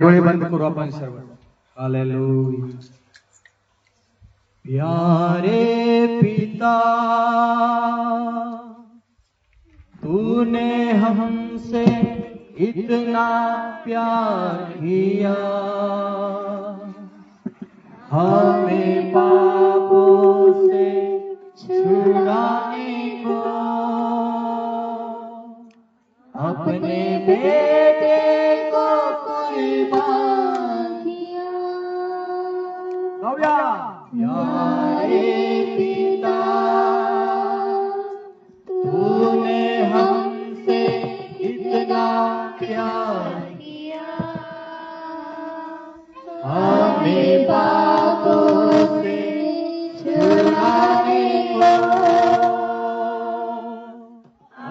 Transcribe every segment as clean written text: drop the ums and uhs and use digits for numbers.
डोळे बंद करू आपण सर्व. हालेलुया. प्यारे पिता तूने हमसे इतना प्यार किया, हमें पापों से छुड़ाने को अपने बेटे को कुर्बान किया. प्यारे पिता तूने हमसे इतना प्यार किया, हमें पापों से छुड़ाने को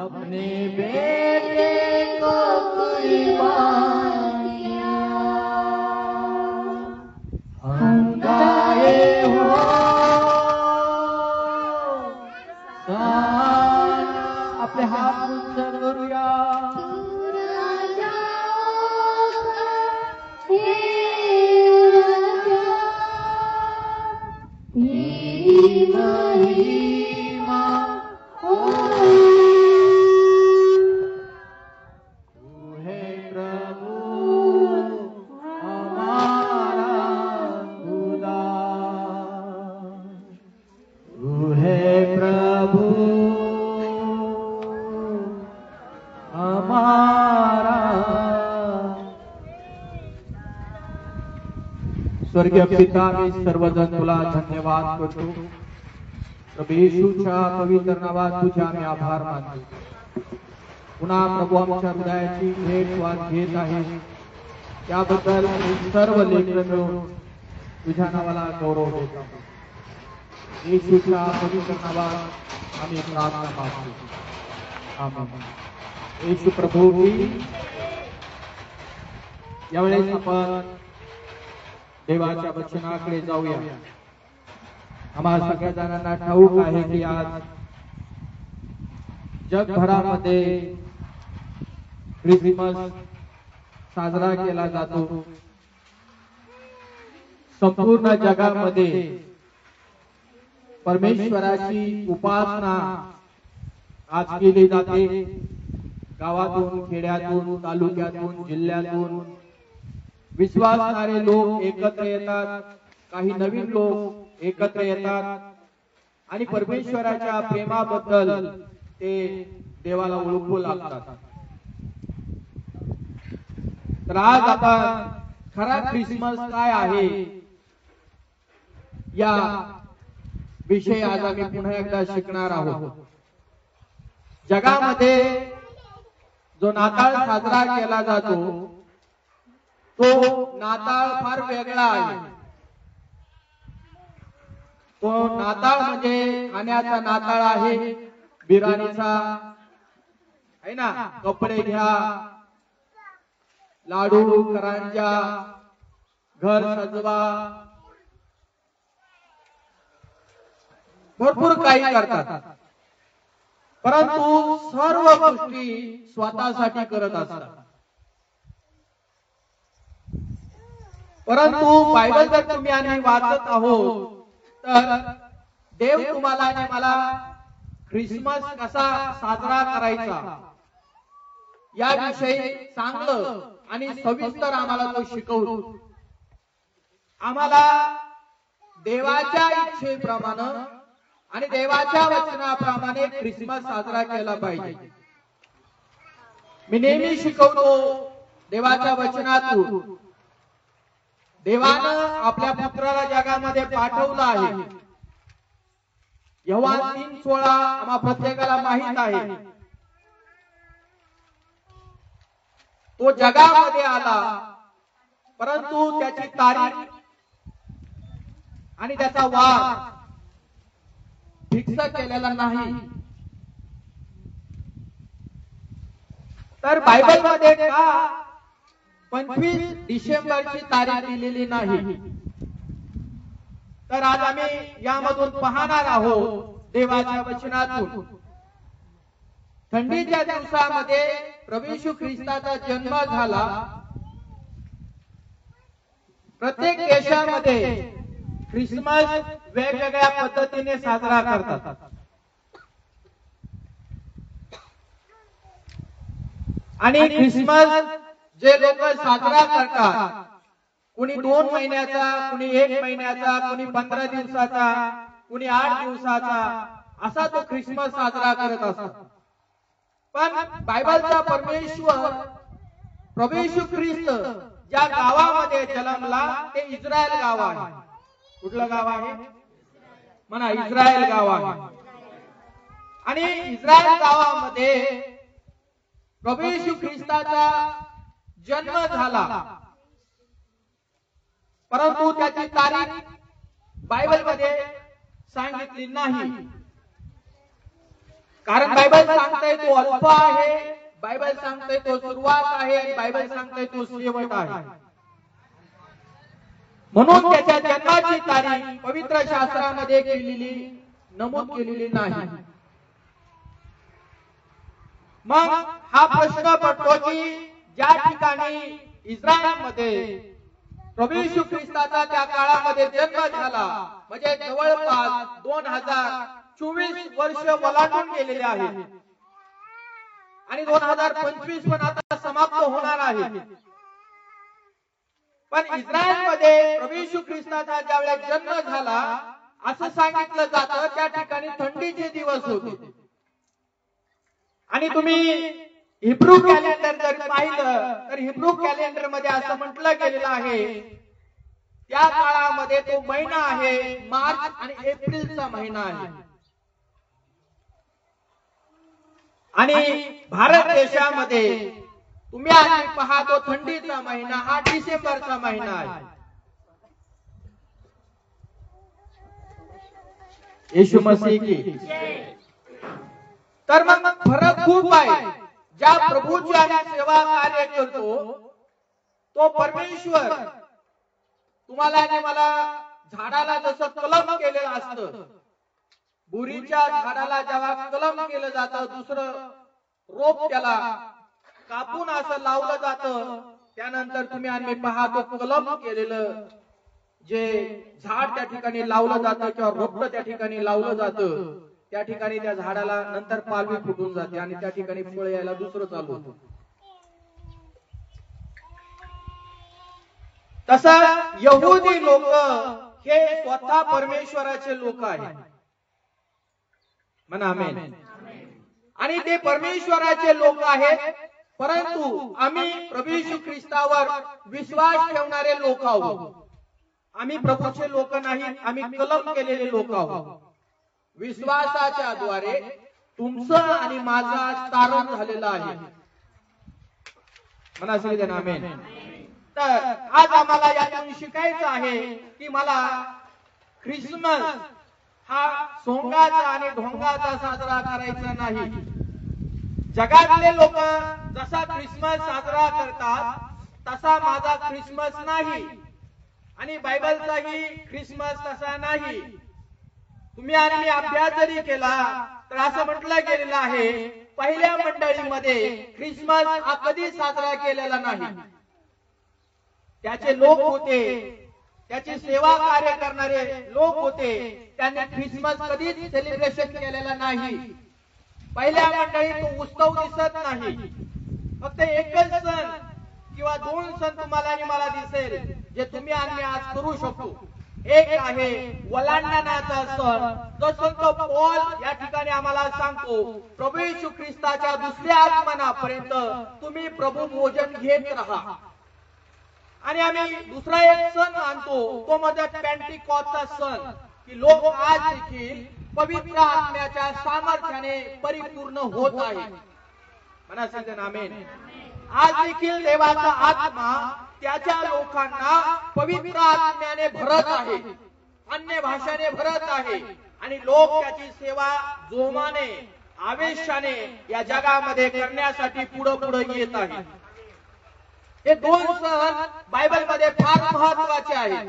अपने बेटे को कुर्बान किया. हम गाए हो अपने हाथ उंचे करूया. स्वर्गीय पिता मी सर्वजण तुला धन्यवाद करतो. प्रभू येशूच्या पवित्र नावात तुझे आम्ही आभार मानतो. पुन्हा प्रभू आमच्या हृदयाची भेट वाद घेत आहे त्याबद्दल सर्व लेकरं मिळून तुझ्या नावाला गौरव देतो. येशूच्या पवित्र नावात आम्ही प्रार्थना मागतो. आमेन. येशू प्रभू की यावेळेस आपण देवाच्या वचनाकडे जाऊया. आम्हाला सगळ्या जणांना ठाऊक आहे की आज जगभरामध्ये ख्रिसमस साजरा केला जातो. संपूर्ण जगामध्ये परमेश्वराची उपासना आज केली जाते. गावातून, खेड्यातून, तालुक्यातून, जिल्ह्यातून विश्वासणारे लोक एकत्र येतात. काही नवीन लोक एकत्र येतात आणि परमेश्वराच्या प्रेमाबद्दल ते देवाला ओळखू लागतात. तर आज आपण खरा ख्रिसमस काय आहे या विषय आज आम्ही पुन्हा एकदा शिकणार आहोत. जगामध्ये जो नाताळ साजरा केला जातो तो नाताळ फार वेगळा आहे. तो नाताळ म्हणजे खाण्याचा नाताळ आहे. बिर्याणीचा आहे ना. कपडे घ्या, लाडू, करंज्या, घर सजवा, भरपूर काही करतात. परंतु सर्व गोष्टी स्वतःसाठी करत असतात. परंतु बायबल जर तुम्ही आणि वाचत आहोत तर देव तुम्हाला आणि मला ख्रिसमस कसा साजरा करायचा याविषयी चांगलं आणि सविस्तर आम्हाला तो शिकवतो. आम्हाला देवाच्या इच्छेप्रमाणे आणि देवाच्या वचनाप्रमाणे ख्रिसमस साजरा केला पाहिजे. मी नेहमी शिकवतो देवाच्या वचनातून देवानं आपल्या पुत्राला जगामध्ये पाठवलं आहे. योहान 3:16 आम्हा प्रत्येकाला माहित आहे. तो जगामध्ये आला परंतु त्याची तारीख आणि त्याचा वार फिक्स केलेला नाही. तर बायबल मध्ये का 25 डिसेंबरची तारीख दिलेली नाही. तर आज आम्ही यामधून पाहणार आहोत देवाच्या वचनातून. थंडीच्या दिवसामध्ये प्रभू येशू ख्रिस्ताचा जन्म झाला देशामध्ये ख्रिसमस वेगवेगळ्या पद्धतीने साजरा करतात. आणि ख्रिसमस जे लोक साजरा करतात, कुणी 2 महिन्याचा, कुणी 1 महिन्याचा, कुणी 15 दिवसाचा, कुणी 8 दिवसाचा, असा तो ख्रिसमस साजरा करत असतो. पण बायबलचा परमेश्वर प्रभू येशू ख्रिस्त ज्या गावामध्ये जन्मला ते इस्रायल गाव आहे. कुठलं गाव आहे? म्हणा, इस्रायल गाव आहे. आणि इस्रायल गावामध्ये प्रभू येशू ख्रिस्ताचा जन्म झाला, परंतु त्याची तारीख बायबलमध्ये सांगितली नाही. कारण बायबल सांगते तो अल्फा आहे, बायबल सांगते तो सुरुवात आहे, आणि बायबल सांगते तो शेवट आहे. म्हणून त्याच्या जन्माची तारीख पवित्र शास्त्रामध्ये नमूद केलेली नाही. मग हा प्रश्न पडतो की ज्या ठिकाणी इस्रायलमध्ये प्रभू येशू ख्रिस्ताचा त्या काळामध्ये जन्म झाला, म्हणजे जवळपास 2024 वर्ष ओलांडून गेलेले आहेत, आणि 2025 पण आता समाप्त होणार आहे. पण इस्रायलमध्ये प्रभू येशू ख्रिस्ताचा ज्यावेळेस जन्म झाला असं सांगितलं जातं, त्या ठिकाणी थंडीचे दिवस होते. आणि तुम्ही हिब्रू कॅलेंडर जर पाहिलं तर हिब्रू कॅलेंडर मध्ये असं म्हटलं गेलेलं आहे, त्या काळामध्ये तो महिना आहे मार्च आणि एप्रिलचा महिना आहे. आणि भारत देशामध्ये तुम्ही आज पाहतो थंडीचा महिना हा डिसेंबरचा महिना आहे. येशू मसीह की. तर मग फरक खूप आहे. ज्या प्रभूची आम्ही सेवा कार्य करतो तो परमेश्वर तुम्हाला आणि मला झाडाला जसं कलम केलेलं असतं, बुरीच्या झाडाला जेव्हा कलम केलं जातं, दुसरं रोप त्याला कापून असं लावलं जातं, त्यानंतर तुम्ही आम्ही पाहतो कलम केलेलं जे झाड त्या ठिकाणी लावलं जातं किंवा रोप त्या ठिकाणी लावलं जातं, त्या ठिकाणी त्या झाडाला नंतर पालवी फुटून जाते आणि त्या ठिकाणी फळ यायला दुसरं चालू होतं. तसं यहुदी लोक हे स्वतः परमेश्वराचे लोक आहेत. म्हणा आमेन. आणि ते परमेश्वराचे लोक आहेत, परंतु आम्ही प्रभू येशू ख्रिस्तावर विश्वास ठेवणारे लोक आहोत. आम्ही प्रभूचे लोक नाही, आम्ही कलम केलेले लोक आहोत. विश्वासाच्या द्वारे तुमचं आणि माझा तारण झालेला आहे. म्हणा सगळेजण आमेन. तर आज आम्हाला यातून शिकायचं आहे की मला ख्रिसमस हा सोंगाचा आणि ढोंगाचा साजरा करायचा नाही. जगातले लोक जसा ख्रिसमस साजरा करतात तसा माझा ख्रिसमस नाही, आणि बायबलचाही ख्रिसमस तसा नाही. तुम्ही आणि मी अभ्यास जरी केला तर असं म्हटलं गेलेलं आहे, पहिल्या मंडळीमध्ये ख्रिसमस हा कधी साजरा केलेला नाही. त्याचे लोक होते, त्याची सेवा कार्य करणारे लोक होते, त्यांनी ख्रिसमस कधीच सेलिब्रेशन केलेला नाही. पहिल्या मंडळीत तो उत्सव दिसत नाही. फक्त एकच सण किंवा 2 सण तुम्हाला आणि मला दिसेल जे तुम्ही आणि आज करू शकतो. एक आहे ओलांडण्याचा सण, जो संत पौल या ठिकाणी आम्हाला सांगतो, प्रभू येशू ख्रिस्ताच्या दुसऱ्या आगमनापर्यंत तुम्ही प्रभू भोजन घेत राहा. आणि आम्ही दुसरा एक सण मानतो, तो म्हणजे पेंटिकॉस्टचा सण, की लोक आज देखील पवित्र आत्म्याच्या सामर्थ्याने परिपूर्ण होत आहे. म्हणा सगळेजण आमेन. आज देखील देवाचा आत्मा त्याच्या लोकांना पवित्र आत्म्याने भरत आहे, अन्य भाषाने भरत आहे, आणि लोक त्याची सेवा जोमाने आवेशाने या जगामध्ये करण्यासाठी पुढे पुढे येत आहेत. हे 2 सण बायबल मध्ये फार महत्त्वाचे आहेत.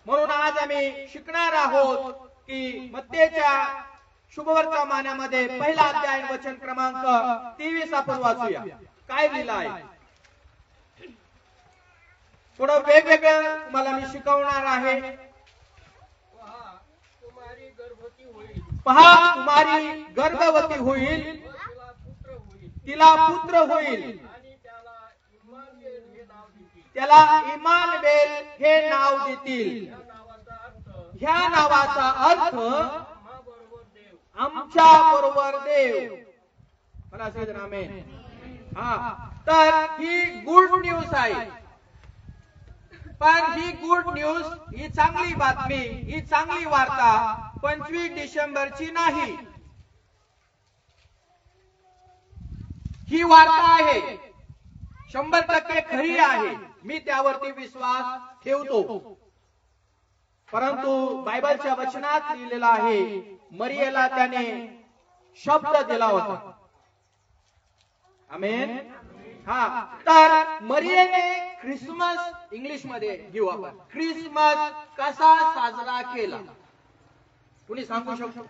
म्हणून आज आम्ही शिकणार आहोत की मत्तेच्या शुभवर्तमानामध्ये पहिला अध्याय वचन क्रमांक 23 आपण वाचूया. काय लिहिलं आहे? थोडं वेगवेगळं तुम्हाला मी शिकवणार आहे। पहा कुमारी गर्भवती होईल, तिला पुत्र होईल, त्याला इमानुएल हे नाव देतील। ह्या नावाचा अर्थ आमच्या बरोबर देव। मला सगळं आमेन। तर ही गुड न्यूज आहे, पण ही गुड न्यूज, ही चांगली बातमी, ही चांगली वार्ता 25 डिसेंबरची नाही। ही वार्ता आहे 100% खरी आहे, मी त्यावरती विश्वास ठेवतो। परंतु बायबलच्या वचनात लिहिलेलं आहे मरियेला त्याने शब्द दिला होता। आमेन। तर मरियेने ख्रिसमस, इंग्लिश मध्ये घेऊ आपण, ख्रिसमस कसा साजरा केला? कुणी सांगू शकतो?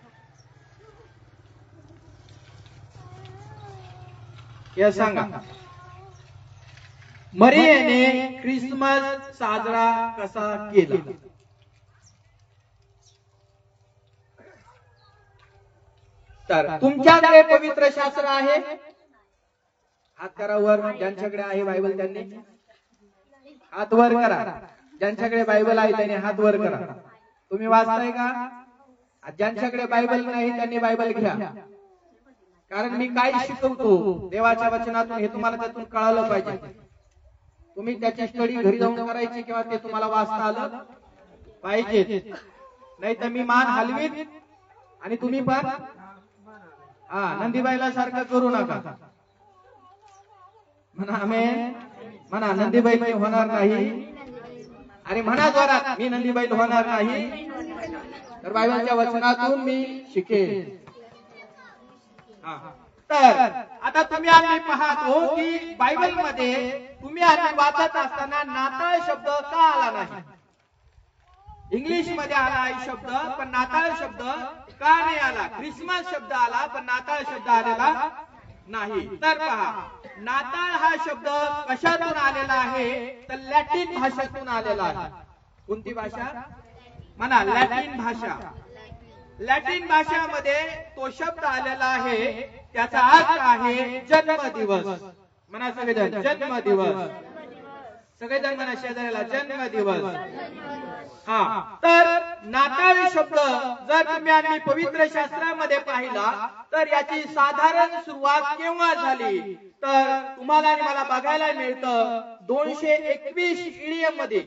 हे सांगा, मरियेने ख्रिसमस साजरा कसा केला? तर तुमच्याकडे पवित्र शास्त्र आहे? हात करा वर, ज्यांच्याकडे आहे बायबल त्यांनी हात वर करा। ज्यांच्याकडे बायबल आहे त्यांनी हात वर करा। तुम्ही वाचताय का? ज्यांच्याकडे बायबल नाही त्यांनी बायबल घ्या, कारण मी काय शिकवतो देवाच्या वचनातून हे तुम्हाला त्यातून कळालं पाहिजे। तुम्ही त्याची स्टडी घरी जाऊन करायची किंवा ते तुम्हाला वाचता आलं पाहिजे, नाही तर मी मान हलवीत आणि तुम्ही पण नंदीबाईला सारखं करू नका। म्हणा आमेन, म्हणा नंदीबाई मी होणार नाही, आणि म्हणा जोरात मी नंदीबाई होणार नाही, तर बायबलच्या वचनातून मी शिकेन। तर आता तुम्ही आम्ही पाहतो की बायबल मध्ये तुम्ही आम्ही वाचत असताना नाताळ शब्द का आला नाही? इंग्लिश मध्ये आला आहे शब्द, पण नाताळ शब्द का नाही आला? ख्रिसमस शब्द आला पण नाताळ शब्द आलेला नाही। तर पहा, नाताळ हा शब्द कशातून आलेला आहे? तर लॅटिन भाषेतून आलेला आहे। कोणती भाषा? म्हणा लॅटिन भाषा। लॅटिन भाषेमध्ये तो शब्द आलेला आहे, त्याचा अर्थ आहे जन्मदिवस। म्हणा सगळेजण जन्मदिवस, सगळेजण म्हणा शेजाऱ्याला जन्मदिवस। तर नाताळ शब्द जर तुम्ही आम्ही पवित्र शास्त्रामध्ये पाहिला तर याची साधारण सुरुवात केव्हा झाली? तर तुम्हाला आणि मला बघायला मिळतं 221 ईडी मध्ये,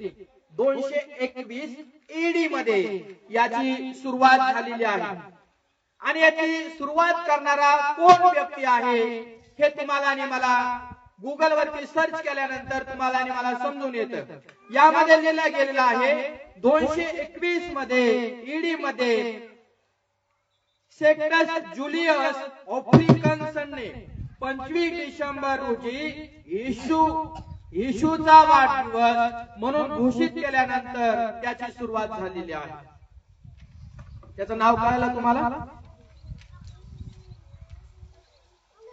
221 ईडी मध्ये याची सुरुवात झालेली आहे। आणि याची सुरुवात करणारा कोण व्यक्ती आहे हे तुम्हाला आणि मला गुगल वरती सर्च केल्यानंतर तुम्हाला आणि मला समजून येतं। यामध्ये लिहिलं गेलेलं आहे 221 मध्ये ईडी मध्ये सेक्टस जुलियस आफ्रिकन्सने 25 डिसेंबर रोजी येशूचा वाढदिवस म्हणून घोषित केल्यानंतर त्याची सुरुवात झालेली आहे। त्याचं नाव कळलं तुम्हाला?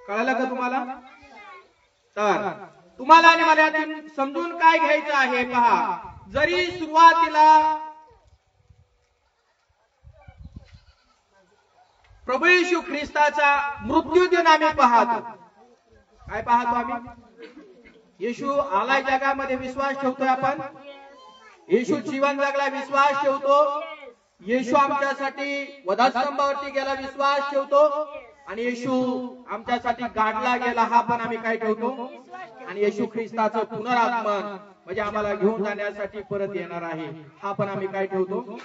कळलं का तुम्हाला? तर तुम्हाला आणि मला समजून काय घ्यायचं आहे पहा, जरी सुरुवातीला प्रभू येशू ख्रिस्ताचा मृत्यू दिन आम्ही पाहतो, काय पाहतो आम्ही? येशू आलाय जगामध्ये विश्वास ठेवतोय आपण, येशू जीवन जगला विश्वास ठेवतो, येशू आमच्यासाठी वधास्तंभावरती गेला विश्वास ठेवतो, आणि येशू आमच्यासाठी गाडला गेला हा पण आम्ही काय ठेवतो, आणि येशू ख्रिस्ताचं पुनरागमन म्हणजे आम्हाला घेऊन जाण्यासाठी परत येणार आहे हा पण आम्ही काय ठेवतो?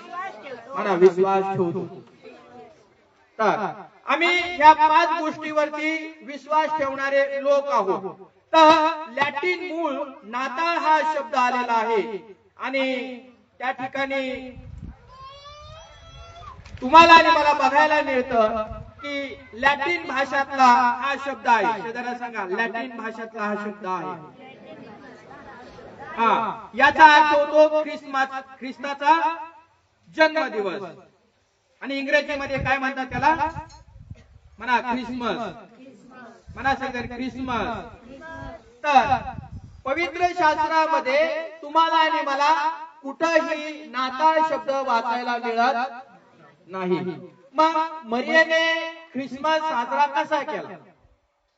म्हणा विश्वास ठेवतो। तर आम्ही या 5 गोष्टीवरती विश्वास ठेवणारे लोक आहोत। तर लॅटिन मूळ नाताळ हा शब्द आलेला आहे, आणि त्या ठिकाणी तुम्हाला आणि मला बघायला मिळतं की लॅटिन भाषातला हा शब्द आहे। शेजाऱ्या सांगा, लॅटिन भाषातला हा शब्द आहे। याचा अर्थ होतो ख्रिसमस, ख्रिस्ताचा जन्मदिवस, आणि इंग्रजीमध्ये काय म्हणतात त्याला? म्हणा ख्रिसमस, म्हणा सगळ्यांनी ख्रिसमस। तर पवित्र शास्त्रामध्ये तुम्हाला आणि मला कुठेही नाताळ शब्द वाचायला मिळत नाही. मग मरियेने ख्रिसमस साजरा कसा केला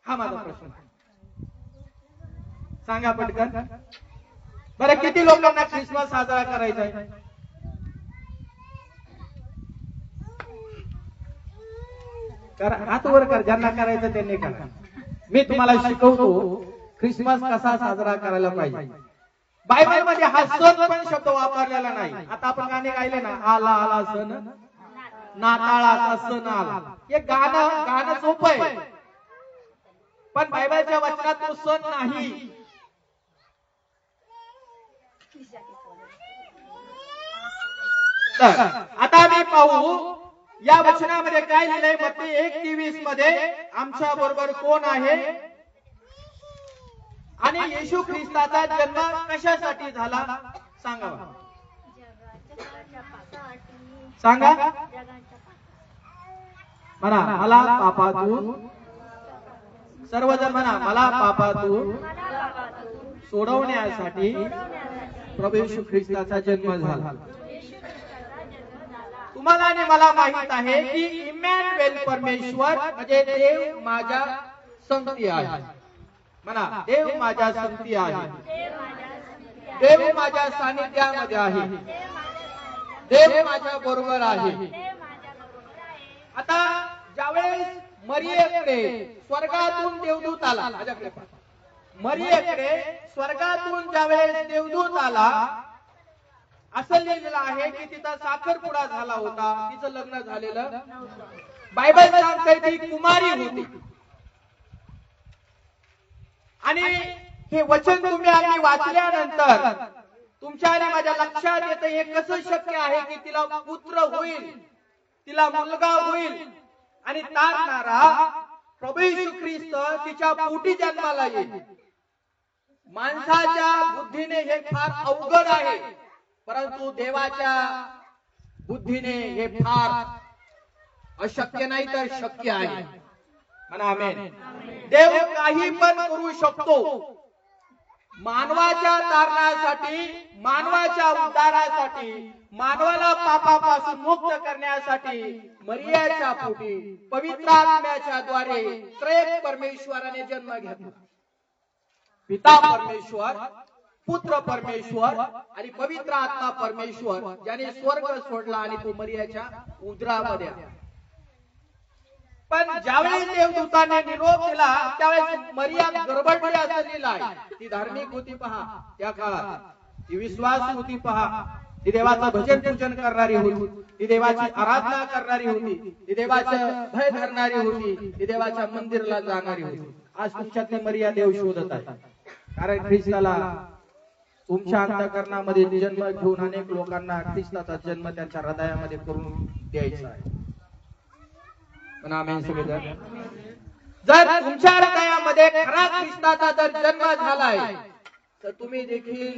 हा माझा प्रश्न. सांगा पटकन. बरं किती लोकांना ख्रिसमस साजरा करायचा आहे? हात वर कर, ज्यांना करायचं त्यांनी करा. मी तुम्हाला शिकवतो ख्रिसमस कसा साजरा करायला पाहिजे. बायबल मध्ये हा सण पण शब्द वापरलेला नाही. आता आपण गाणे गायले ना, आला आला सण, नाताळाचा सण आला. हे गाणं सोपं आहे, पण बायबलच्या वचनात तो सण नाही. तर आता आम्ही पाहू या वचनामध्ये काय लिहिलंय. मत्ती 1:23 मध्ये आमच्या बरोबर कोण आहे आणि येशू ख्रिस्ताचा जन्म कशासाठी झाला सांगा. सांगा म्हणा, मला पापातून, सर्वजण म्हणा, मला पापातून सोडवण्यासाठी प्रभू येशू ख्रिस्ताचा जन्म झाला. तुम्हाला आणि मला माहित आहे की इमॅन्युएल परमेश्वर म्हणजे देव माझ्या संगती आहे. म्हणा, देव माझ्या संगती आहे. देव माझ्या सानिध्यामध्ये आहे. देव माझ्या बरोबर आहे. आता ज्यावेळेस मरियेकडे स्वर्गातून देवदूत आला, माझ्याकडे मरियेकडे स्वर्गातून ज्यावेळेस देवदूत आला, असं लिहिलेलं आहे की तिचा साखरपुडा झाला होता, तिचं लग्न झालेलं. बायबल सांगते ती कुमारी होती. आणि हे वचन तुम्ही आम्ही वाचल्यानंतर तुमच्या आणि माझ्या लक्षात येतं हे कसं शक्य आहे की तिला पुत्र होईल, तिला मुलगा होईल आणि तारणारा प्रभू येशू ख्रिस्त तिच्या पोटी जन्माला येईल. माणसाच्या बुद्धीने हे फार अवघड आहे, परंतु देवाच्या बुद्धीने हे फार अशक्य नाही तर शक्य आहे. म्हणा आमेन. देव काही पण करू शकतो. मानवाच्या तारणासाठी, मानवाच्या उद्धारासाठी, मानवाला पापापासून मुक्त करण्यासाठी मरियाच्या पोटी पवित्र आत्म्याच्या द्वारे त्रयेक परमेश्वराने जन्म घेतला. पिता परमेश्वर, पुत्र परमेश्वर आणि पवित्र आत्मा परमेश्वर, ज्याने स्वर्ग सोडला आणि तो मरियाच्या उदरामध्ये आला. पण ज्यावेळेस देवदूताने निरोप दिला त्यावेळेस मरिया गडबडली असं लिहिलं आहे. ती धार्मिक होती पहा त्या काळात, ती विश्वास होती पहा, ती देवाचं भजन पूजन करणारी होती, ती देवाची आराधना करणारी होती, ती देवाचं भय धरणारी होती, ती देवाच्या मंदिराला जाणारी होती. आज तुमच्यातली मरिया देव शोधत आहे, कारण ख्रिस्ताला तुमच्या अंतःकरणामध्ये जन्म घेऊन अनेक लोकांना ख्रिस्ताचा जन्म त्यांच्या हृदयामध्ये करून द्यायचा आहे. जर तुमच्या हृदयामध्ये खरा ख्रिस्ताचा जर जन्म झालाय तर तुम्ही देखील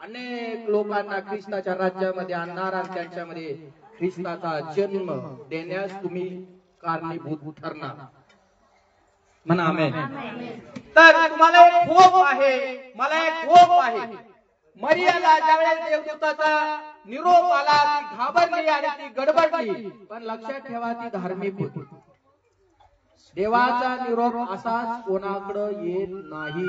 अनेक लोकांना ख्रिस्ताच्या राज्यामध्ये आणणार आणि त्यांच्यामध्ये ख्रिस्ताचा जन्म देण्यास तुम्ही कारणीभूत ठरणार. म्हणा आमेन. तर तुम्हाला एक होप आहे, मला एक होप आहे. मरियाला ज्यावेळेस देवदूताचा निरोप आला ती घाबरली आणि ती गडबडली, पण लक्षात ठेवा ती धार्मिक होती. देवाचा निरोप असाच कोणाकडे येत नाही.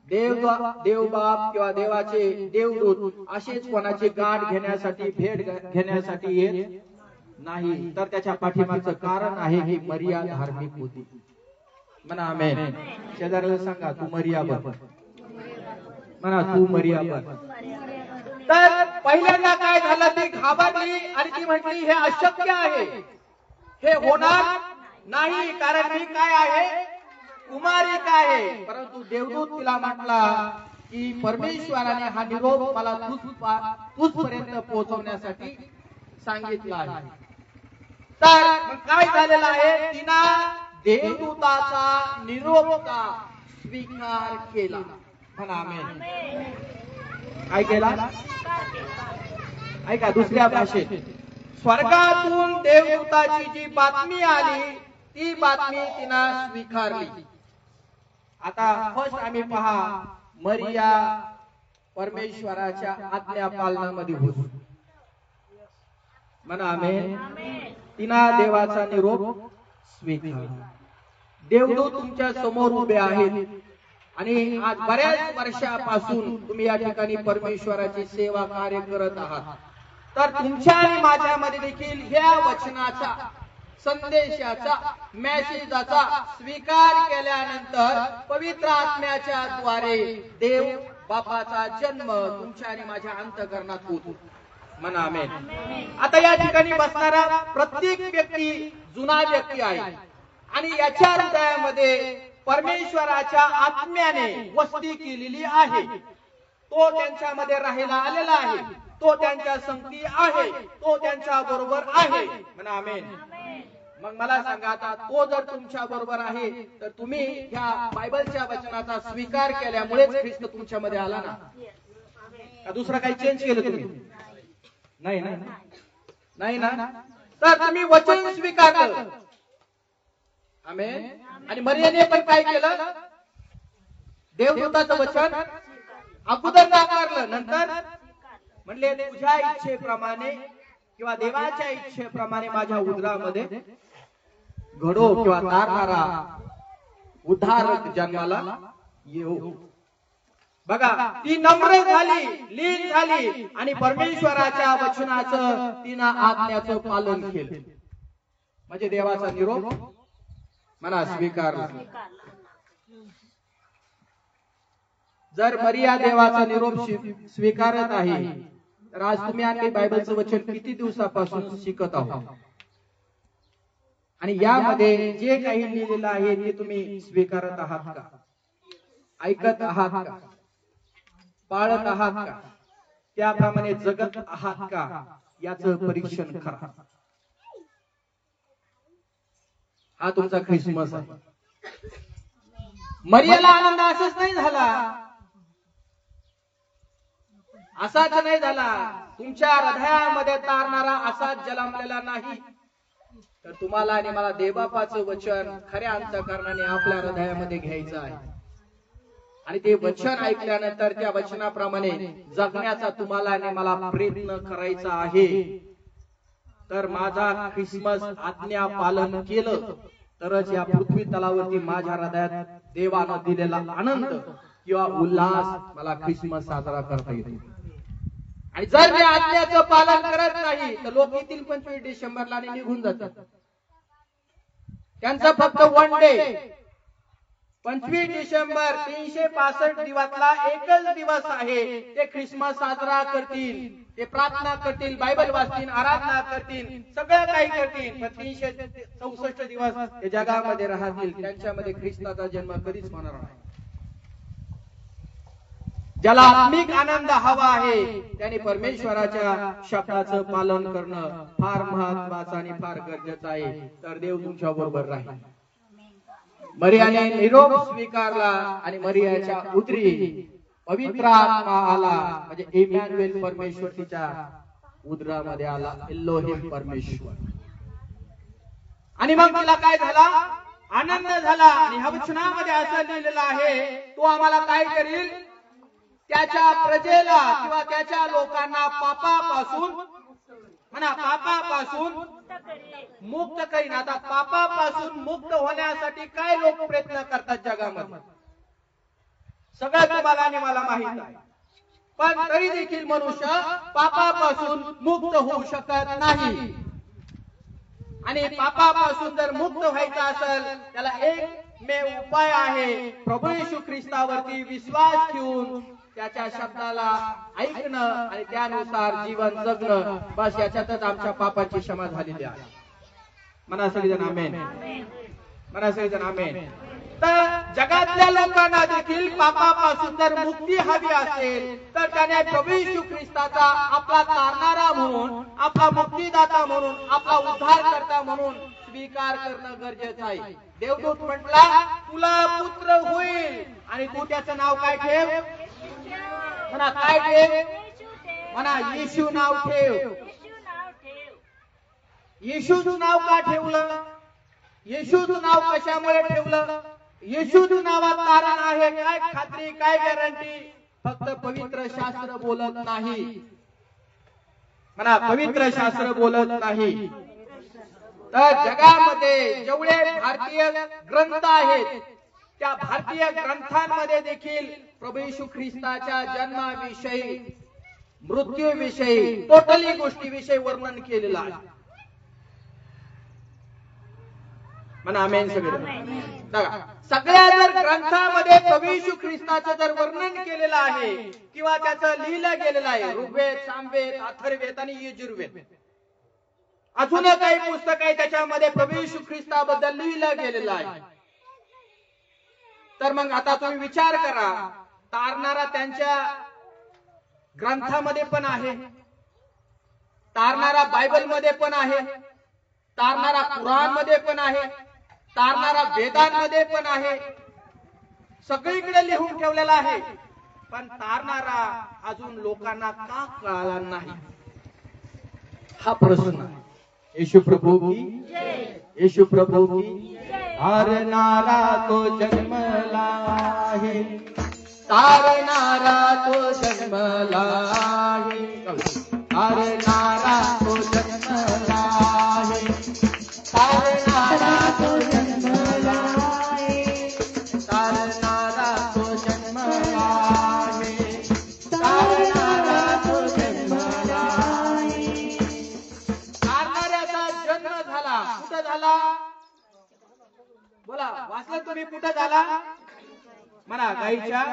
देवबाप किंवा देवाचे देवदूत असेच कोणाची गाठ घेण्यासाठी, भेट घेण्यासाठी येत नाही. तर त्याच्या पाठीमागचं कारण आहे की मरिया धार्मिक होती. म्हणा आमेन. शेजाऱ्याला सांगा तू मरिया बन. म्हणा तू मरिया बन. तर पहिल्यांदा काय झालं, ती घाबरली आणि ती म्हटली हे अशक्य आहे, हे होणार नाही, कारण मी काय आहे, कुमारी काय आहे. परंतु देवदूत तिला म्हटला की परमेश्वराने हा निरोप मला तुझपर्यंत पोहोचवण्यासाठी सांगितला आहे. तर काय झालेलं आहे, तिना देवदूताचा निरोपचा स्वीकार केला. म्हणा आमेन. काय केला? ऐका दुसऱ्या भाषेत, स्वर्गातून देवदूताची जी बातमी आली ती बातमी तिनं स्वीकारली. आता फर्स्ट आम्ही पहा, मरिया परमेश्वराच्या आज्ञा पालनामध्ये होतो. म्हणा आमेन. तिना देवाचा निरोप स्वीकार. देवदूत तुमच्या समोर उभे आहेत आणि आज बऱ्याच वर्षापासून तुम्ही या ठिकाणी परमेश्वराची सेवा कार्य करत आहात. तर तुमच्या आणि माझ्यामध्ये देखील ह्या वचनाचा, संदेशाचा, मेसेजचा स्वीकार केल्यानंतर पवित्र आत्म्याच्या द्वारे देव बापाचा जन्म तुमच्या आणि माझ्या अंतःकरणात होतो. म्हणा आमेन. आता या ठिकाणी बसणारा प्रत्येक व्यक्ती जुना व्यक्ती आहे आणि याच्या हृदयामध्ये परमेश्वराच्या आत्म्याने वस्ती केलेली आहे. तो त्यांच्यामध्ये राहायला आलेला आहे. तो त्यांच्या संगती आहे. तो त्यांच्या बरोबर आहे. म्हणा आमेन. मग मला सांगा, आता तो जर तुमच्या बरोबर आहे तर तुम्ही ह्या बायबलच्या वचनाचा स्वीकार केल्यामुळेच ख्रिस्त तुमच्यामध्ये आला ना. का दुसरं काही चेंज केलं तुम्ही? नाही ना. नाही ना. तर तुम्ही वचन स्वीकारलं. आमेन. आणि मरियमने पण काय केलं? देवदूताचं वचन अगोदर नाकारलं, नंतर म्हणले तुझ्या इच्छेप्रमाणे किंवा देवाच्या इच्छेप्रमाणे माझ्या उदरामध्ये घडो किंवा तारणारा उद्धारक जन्माला येऊ. बघा, ती नम्र झाली, लीन झाली आणि परमेश्वराच्या वचनाचं तिनं आज्ञाचं पालन केलं. म्हणजे देवाचा निरोप म्हणा स्वीकारला. जर मरिया देवाचा निरोप स्वीकारत आहे तर आज तुम्ही आणि बायबलचं वचन किती दिवसापासून शिकत आहोत आणि यामध्ये जे काही लिहिलेलं आहे ते तुम्ही स्वीकारत आहात का? ऐकत आहात का? पाळत आहात का? त्याप्रमाणे जगत आहात का? याचं परीक्षण करा. हा तुमचा ख्रिसमस आहे. मरियाला आनंद असाच नाही झाला, असाच नाही झाला. तुमच्या हृदयामध्ये तारणारा असाच जन्मलेला नाही. तर तुम्हाला आणि मला देवबापाचं वचन खऱ्या अंतःकरणाने आपल्या हृदयामध्ये घ्यायचं आहे आणि ते वचन ऐकल्यानंतर त्या वचनाप्रमाणे जगण्याचा तुम्हाला आणि मला प्रयत्न करायचा आहे. तर माझा ख्रिसमस आज्ञा पालन केलं तरच या पृथ्वी तलावरती माझ्या हृदयात देवानं दिलेला आनंद किंवा उल्हास मला ख्रिसमस साजरा करता येईल. आणि जर मी आज्ञाचं पालन करत नाही तर लोक येतील 25 डिसेंबरला आणि निघून जातात. त्यांचा फक्त वन डे 25 डिसेंबर 365 दिवसातला एकच दिवस आहे. ते ख्रिसमस साजरा करतील, ते प्रार्थना करतील, बायबल वाचतील, आराधना करतील, सगळं काही करतील. पण 364 दिवस ते जगामध्ये राहतील. त्यांच्यामध्ये ख्रिस्ताचा जन्म कधीच होणार नाही. ज्याला आत्मिक आनंद हवा आहे त्याने परमेश्वराच्या शब्दाचं पालन करणं फार महत्वाचं आणि फार गरजेचं आहे. तर देव तुमच्या बरोबर राहील. मरियाने निरोप स्वीकारला आणि मरियाच्या उदरी पवित्र आत्मा आला. म्हणजे इमॅन्युएल, परमेश्वर तिच्या उदरामध्ये आला. एलोहिम परमेश्वर. आणि मग तिला काय झाला? आनंद झाला. आणि ह्या वचनामध्ये असं लिहिलेलं आहे, तो आम्हाला काय करील? त्याच्या प्रजेला किंवा त्याच्या लोकांना पापापासून म्हणा पापापासून मुक्त करीन. आता पापापासून मुक्त होण्यासाठी काय लोक प्रयत्न करतात जगामध्ये? सगळं तुम्हाला आणि मला माहित आहे. पण तरी देखील मनुष्य पापापासून मुक्त होऊ शकत नाही. आणि पापापासून जर मुक्त व्हायचं असेल त्याला एकमेव उपाय आहे, प्रभू येशू ख्रिस्तावरती विश्वास ठेवून त्याच्या शब्दाला ऐकणं आणि त्यानुसार जीवन जगणं. बस याच्यातच आमच्या पापाची क्षमा झालेली आहे. म्हणा सगळेजण आमेन. म्हणा सगळेजण आमेन. तर जगातल्या लोकांना देखील पापापासून जर मुक्ती हवी असेल तर त्याने प्रभू येशू ख्रिस्ताचा आपला तारणारा म्हणून, आपला मुक्तीदाता म्हणून, आपला उद्धारकर्ता म्हणून स्वीकार करणं गरजेचं आहे. देवदूत म्हटला तुला पुत्र होईल आणि तू त्याचं नाव काय ठेव? म्हणा काय ठेव? म्हणा येशू नाव ठेव. येशूचं नाव का ठेवलं? येशूचं नाव कशामुळे ठेवलं? येशूच्या नावात तारण आहे. काय खात्री, काय गॅरंटी? फक्त पवित्र शास्त्र बोलत नाही, म्हणा पवित्र शास्त्र बोलत नाही, तर जगामध्ये जेवढे भारतीय ग्रंथ आहेत त्या भारतीय ग्रंथांमध्ये देखील प्रभू येशू ख्रिस्ताच्या जन्माविषयी, मृत्यूविषयी, टोटली गोष्टीविषयी वर्णन केलेलं आहे. म्हणा आमेन सगळे. सगळ्या जर ग्रंथामध्ये प्रभू येशू ख्रिस्ताचं जर वर्णन केलेलं आहे किंवा त्याचं लिहिलं गेलेलं आहे, ऋग्वेद, सामवेद, अथर्ववेद आणि यजुर्वेद, अजून काही पुस्तक आहे त्याच्यामध्ये प्रभू येशू ख्रिस्ताबद्दल लिहिलं गेलेलं आहे, तर मग आता तुम्ही विचार करा, तारणारा त्यांच्या ग्रंथामध्ये पण आहे, तारणारा बायबल मध्ये पण आहे, तारणारा कुराण मध्ये पण आहे, तारणारा वेदांमध्ये पण आहे, सगळीकडे लिहून ठेवलेला आहे, पण तारणारा अजून लोकांना का कळाला नाही, हा प्रश्न आहे. येशू प्रभू की जय, येशू प्रभू की जय. तारणारा तो जन्मला आहे, तारणारा तो जन्मला आहे, तारणारा तो जन्मला आहे, तारणारा तो जन्मला आहे, तारणारा तो जन्मला आहे, तारणारा तो जन्मला आहे. तारणाऱ्याचा जन्म झाला, कुठं झाला? बोला, वाचलं तुम्ही, कुठं झाला? म्हणा गाईच्या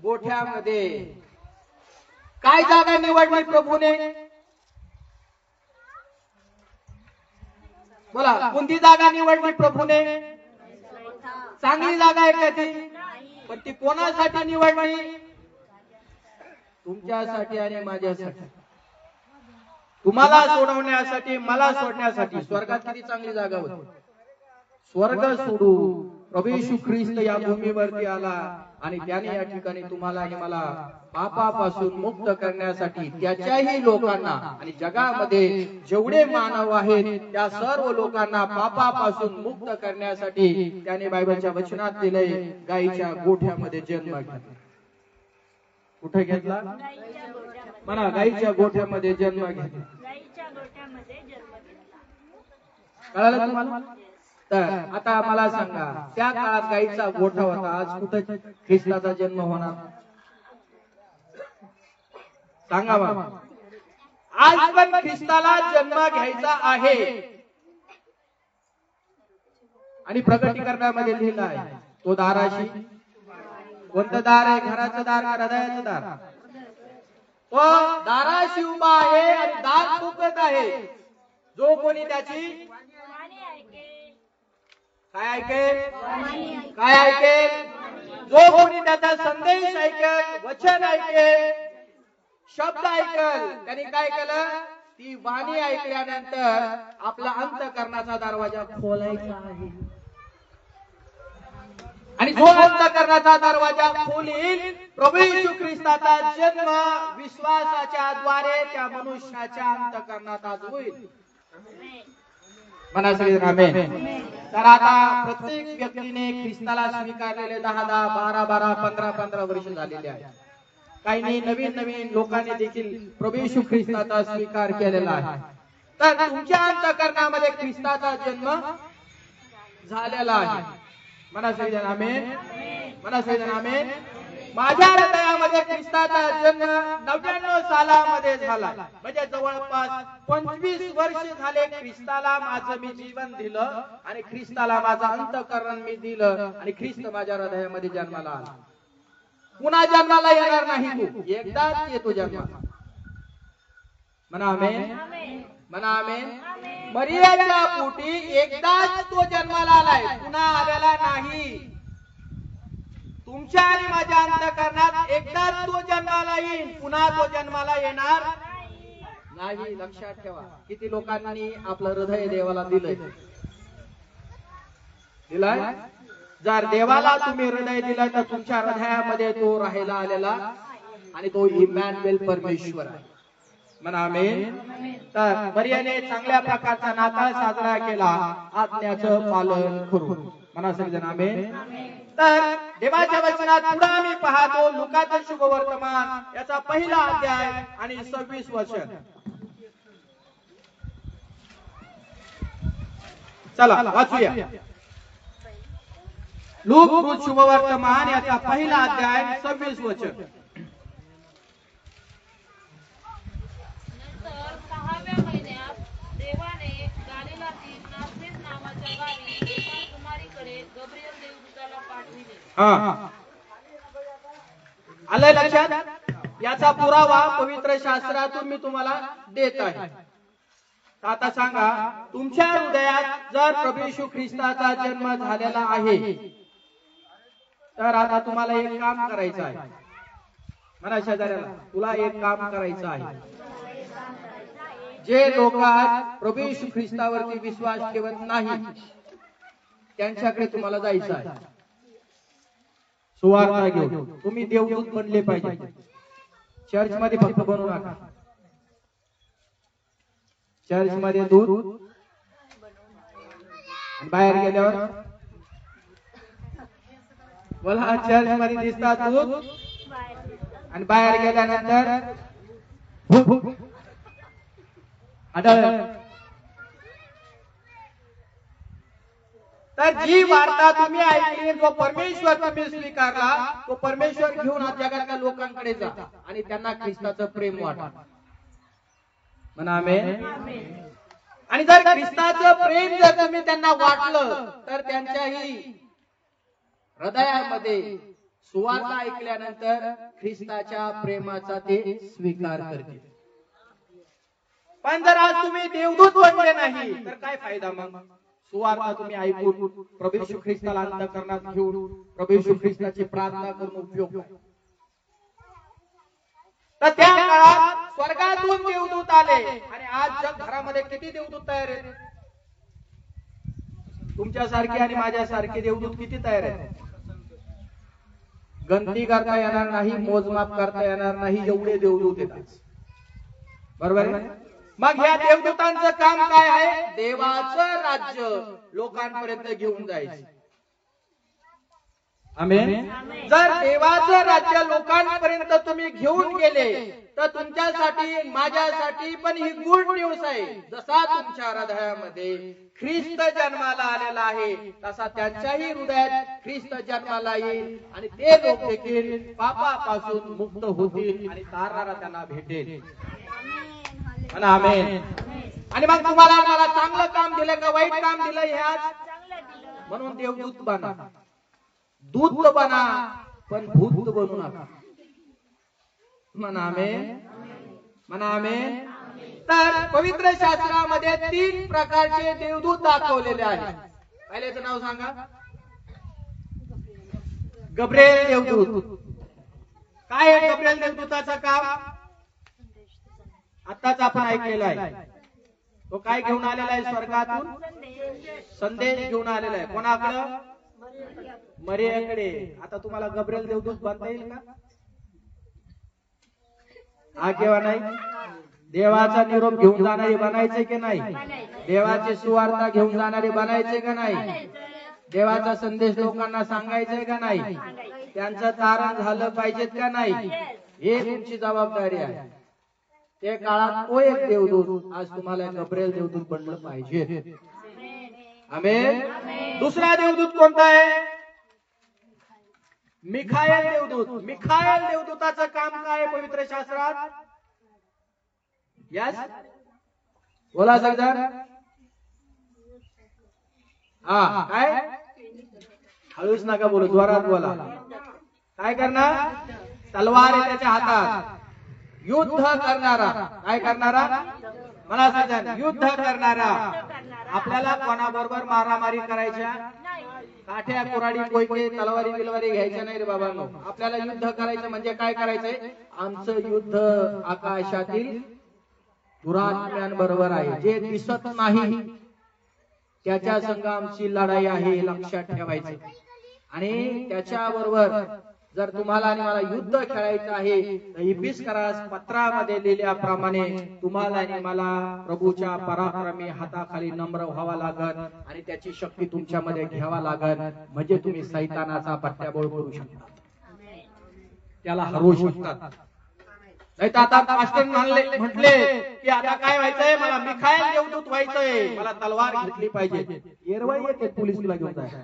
गोठ्यामध्ये. काय जागा निवडली प्रभूने? बोला, कोणती जागा निवडली प्रभूने? चांगली जागा आहे का ती? पण ती कोणासाठी निवडली? तुमच्यासाठी आणि माझ्यासाठी, तुम्हाला सोडवण्यासाठी, मला सोडण्यासाठी. स्वर्गात किती चांगली जागा होती. स्वर्ग सोडू प्रभू येशू ख्रिस्त या भूमीवरती आला आणि त्याने या ठिकाणी तुम्हाला आणि मला पापापासून मुक्त करण्यासाठी, त्याच्याही लोकांना आणि जगामध्ये जेवढे मानव आहेत त्या सर्व लोकांना पापापासून मुक्त करण्यासाठी त्याने बायबलच्या वचनात दिले, गाईच्या गोठ्यामध्ये जन्म घेतला. कुठे घेतला? म्हणा, गाईच्या गोठ्यामध्ये जन्म घेतला. कळालं तुम्हाला? तर आता मला सांगा, त्या काळात गाईचा गोठा होता, आज कुठे ख्रिस्ताचा जन्म होणार? सांगा मला. आज पण ख्रिस्ताला जन्म घ्यायचा आहे आणि प्रकटीकरणामध्ये लिहिलं आहे, तो दाराशी. कोणतं दार आहे? घराचं दार का हृदयाचं दार? तो दाराशी उभा आहे आणि दार ठोकत आहे. जो कोणी त्याची काय ऐकेल? काय ऐकेल? जो कोणी त्याचा संदेश ऐकेल, वचन ऐकेल, शब्द ऐकेल, त्यांनी काय केलं? ती वाणी ऐकल्यानंतर आपला अंतःकरणाचा दरवाजा खोलायचा आहे. आणि जो अंतःकरणाचा दरवाजा खोलील, प्रभू येशू ख्रिस्ताचा जन्म विश्वासाच्या द्वारे त्या मनुष्याच्या अंतःकरणात आज होईल. म्हणा सगळे आमेन. तर आता प्रत्येक व्यक्तीने ख्रिस्ताला स्वीकारलेले 10-10, 12-12, 15-15 वर्ष झालेले आहेत. काही नवीन लोकांनी देखील प्रभू येशू ख्रिस्ताचा स्वीकार केलेला आहे. तर तुमच्या अंतःकरणामध्ये ख्रिस्ताचा जन्म झालेला आहे. म्हणा सगळे आमेन. म्हणा सगळे आमेन. माझ्या हृदयामध्ये ख्रिस्ताचा जन्म 99 सालामध्ये झाला. म्हणजे जवळपास 25 वर्ष झाले ख्रिस्ताला माझं मी जीवन दिलं आणि ख्रिस्ताला माझं अंतःकरण मी दिलं आणि ख्रिस्त माझ्या हृदयामध्ये जन्माला आला. पुन्हा जन्माला येणार नाही, तू एकदाच येतो जन्माला. म्हणा आमेन. म्हणा आमेन. मरियाच्या पोटी एकदाच तो जन्माला आलाय, पुन्हा आलेला नाही. तुमच्या आणि माझ्या अंतःकरणात एकदाच तो जन्माला येईल, पुन्हा तो जन्माला येणार नाही. लक्षात ठेवा. किती लोकांनी आपलं हृदय देवाला दिलंय? दिलाय? जर देवाला तुम्ही हृदय दिलं तर तुमच्या हृदयामध्ये तो राहायला आलेला आणि तो इमॅन्युएल परमेश्वर आहे. म्हणा आमेन. तर मरियाने चांगल्या प्रकारचा नाताळ साजरा केला, आज्ञाचं पालन करून. म्हणा सगळेजण आमेन. तर देवाच्या वचनात पुढे आम्ही पाहतो लुकाचं शुभवर्तमान याचा पहिला अध्याय आणि 26 वचन. चला वाचूया. लूक शुभवर्तमान याचा पहिला अध्याय 26 वचन. नंतर 6व्या महिन्यात देवाने गालिलातील नासरेत नावाच्या गावी एका कुमारीकडे गब्रिएल देवदूताला पाठविले. आलं लक्षात? याचा पुरावा पवित्र शास्त्रातून मी तुम्हाला देत आहे. आता सांगा, तुमच्या हृदयात जर प्रभू येशू ख्रिस्ताचा जन्म झालेला आहे तर आता तुम्हाला एक काम करायचं आहे. म्हणा शेजाऱ्याला, तुला एक काम करायचं आहे. जे लोक प्रभू येशू ख्रिस्तावरती विश्वास ठेवत नाही त्यांच्याकडे तुम्हाला जायचं आहे. सुवार्ता घेऊन तुम्ही देवदूत बनले पाहिजे. चर्च मध्ये फक्त बनू नका. चर्च मध्ये दूध, बाहेर गेल्यावर बोला चर्च मध्ये दिसतात दूध आणि बाहेर गेल्यानंतर आढळ. तर जी वार्ता तुम्ही ऐकली, जो परमेश्वर तुम्ही स्वीकारला, तो परमेश्वर घेऊन आज जगातल्या लोकांकडे जा आणि त्यांना ख्रिस्ताचं प्रेम वाटा. म्हणा आमेन. आणि जर ख्रिस्ताचं प्रेम जर तुम्ही त्यांना वाटलं तर त्यांच्याही हृदयामध्ये सुवार्ता ऐकल्यानंतर ख्रिस्ताच्या प्रेमाचा ते स्वीकार करतील. पण जर आज तुम्ही देवदूत बनले नाही तर काय फायदा? मग सुवार्ता तुम्ही ऐकून प्रभू येशू ख्रिस्ताला अंतःकरणात घेऊन प्रभू येशू ख्रिस्ताची प्रार्थना करून उपयोग नाही. तर त्या काळात स्वर्गातून देवदूत आले आणि आज जगभरामध्ये किती देवदूत तयार आहेत? तुमच्यासारखे आणि माझ्यासारखे देवदूत किती तयार आहेत? गणती करता येणार नाही, मोजमाप करता येणार नाही, एवढे देवदूत येतात. बरोबर आहे? मग या देवदूतांचं काम काय आहे? देवाचं राज्य लोकांपर्यंत घेऊन जायचं. आमेन. जर देवाचं राज्य लोकांपर्यंत तुम्ही घेऊन गेले तर तुमच्यासाठी माझ्यासाठी पण ही गुड न्यूज आहे. जसा तुमच्या हृदयामध्ये ख्रिस्त जन्माला आलेला आहे तसा त्यांच्याही हृदयात ख्रिस्त जन्माला येईल आणि ते लोक देखील पापापासून मुक्त होतील आणि तारणारा त्यांना भेटेल. आमेन. आणि मग तुम्हाला मला चांगलं काम दिलं का वाईट काम दिलं ह्याच म्हणून देवदूत बना. दूत बना पण भूत बनू नका. म्हणा आमेन. म्हणा आमेन. तर पवित्र शास्त्रामध्ये 3 प्रकारचे देवदूत दाखवलेले आहेत. पहिल्याचं नाव सांगा. गब्रिएल देवदूत. काय आहे गब्रिएल देवदूताचं काम? आताच आपण ऐकलेलं आहे. तो काय घेऊन आलेला आहे? स्वर्गातून संदेश घेऊन आलेला आहे. कोणाकडे? मरियाकडे. आता तुम्हाला गब्रिएल देवदूत बनता येईल का? हा किंवा नाही? देवाचा निरोप घेऊन जाणारे बनायचे की नाही? देवाची सुवार्ता घेऊन जाणारे बनायचे का नाही? देवाचा संदेश लोकांना सांगायचा का नाही? त्यांचं तारण झालं पाहिजेत का नाही? हे तुमची जबाबदारी आहे. त्या काळात तो एक देवदूत आज तुम्हाला गब्रिएल देवदूत बनलं पाहिजे. आमेन. दुसरा देवदूत कोणता आहे? मिखाएल देवदूत. मिखाएल देवदूताचं काम काय आहे पवित्र शास्त्रात? यस बोला सरदार. हा काय? हळूच नका बोलू, जोरात बोला. काय करणार? तलवार आहे त्याच्या हातात. युद्ध करणारा. काय करणारा? मला सांगा. युद्ध करणारा. आपल्याला कोणाबरोबर मारामारी करायच्या? काठ्या कुराडी कोयके तलवारी बिलवारी घ्यायच्या नाही रे बाबांनो. आपल्याला युद्ध करायचं म्हणजे काय करायचंय? आमचं युद्ध आकाशातील दुरात्म्यांबरोबर आहे. जे दिसत नाही त्याच्या संग आमची लढाई आहे, लक्षात ठेवायचं. आणि त्याच्याबरोबर जर तुम्हाला आणि मला युद्ध खेळायचं आहे तर इपिस्करास पत्रामध्ये लिहिल्याप्रमाणे तुम्हाला आणि मला प्रभूच्या पराक्रमी हाताखाली नम्र व्हावा लागल आणि त्याची शक्ती तुमच्यामध्ये घ्यावा लागल, म्हणजे तुम्ही सैतानाचा पट्ट्याबोळ करू शकता, त्याला हरवू शकतात. नाही तर आता पास्टर म्हटले की आता काय व्हायचंय, मला मिखाएल देवदूत व्हायचंय, मला तलवार घेतली पाहिजे, एरवाई येते पोलीस तुला घेऊन जाय.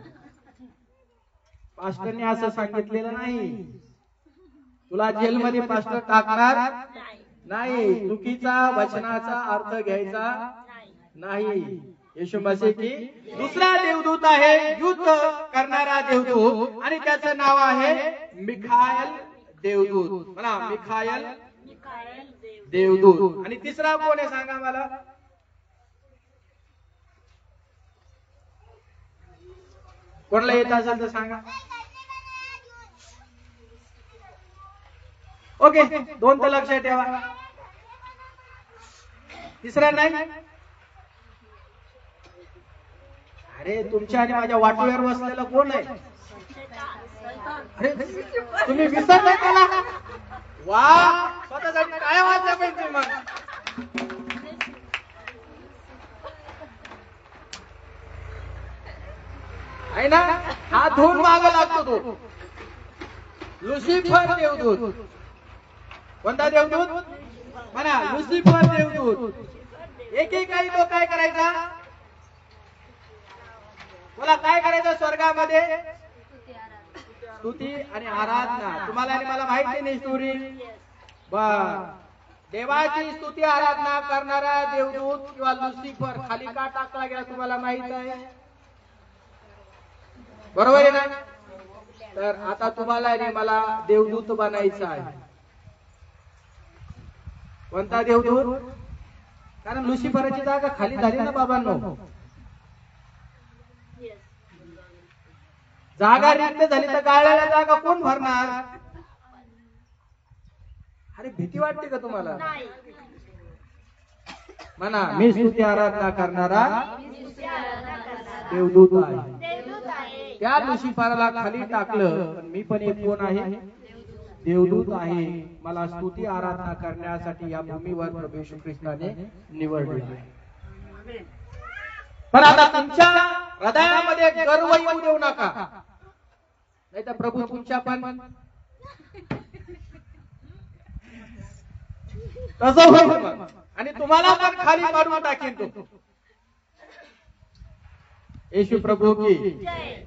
पास्टरने असं सांगितलेलं नाही. तुला जेलमध्ये पास्टर टाकणार नाही. चुकीचा वचनाचा अर्थ घ्यायचा नाही. येशू मसीह की दुसरा देवदूत आहे, युद्ध करणारा देवदूत, आणि त्याचं नाव आहे मिखाएल देवदूत. म्हणा मिखाएल देवदूत. आणि तिसरा कोण आहे सांगा मला? कोणाला येत असेल तर सांगा. ओके, दोन तर लक्षात ठेवा. तिसरा नाही. अरे तुमच्या आणि माझ्या वाटोळ्यावर बसलेला कोण आहे? अरे तुम्ही विसरलाय त्याला? वा, स्वतःसाठी काय वाजल्या पाहिजे मग. आहे ना, हा धून माग लागतो तो लुसिफर देवदूत. कोणता देवदूत? म्हणा लुसिफर देवदूत. एकेकाळी तो काय करायचा? बोला काय करायचं स्वर्गामध्ये? स्तुती आणि आराधना. तुम्हाला आणि मला माहिती नाही स्टोरी. बर, देवाची स्तुती आराधना करणारा देवदूत किंवा लुसिफर खाली का टाकला गेला तुम्हाला माहित आहे? बरोबर आहे ना? तर आता तुम्हाला आणि मला देवदूत बनायचं आहे. कोणता देवदूत? कारण लुसिफरची जागा खाली झाली ना बाबांनो. जागा रिक्त झाली तर गाळ्याला जागा कोण भरणार? अरे भीती वाटते का तुम्हाला? म्हणा मी स्तुती आराधना करणारा देवदूत आहे. त्या लुसिफरला खाली टाकलं, पण मी पण एक कोण आहे? देवदूत आहे. मला स्तुती आराधना करण्यासाठी या भूमीवर प्रभू येशू ख्रिस्ताने निवडले. पण आता तुमच्या हृदयामध्ये गर्व येऊ देऊ नका, नाही तर प्रभू तुमच्या पण तसं होईल आणि तुम्हाला पण खाली पाडून टाकेल तो. येशू प्रभू की.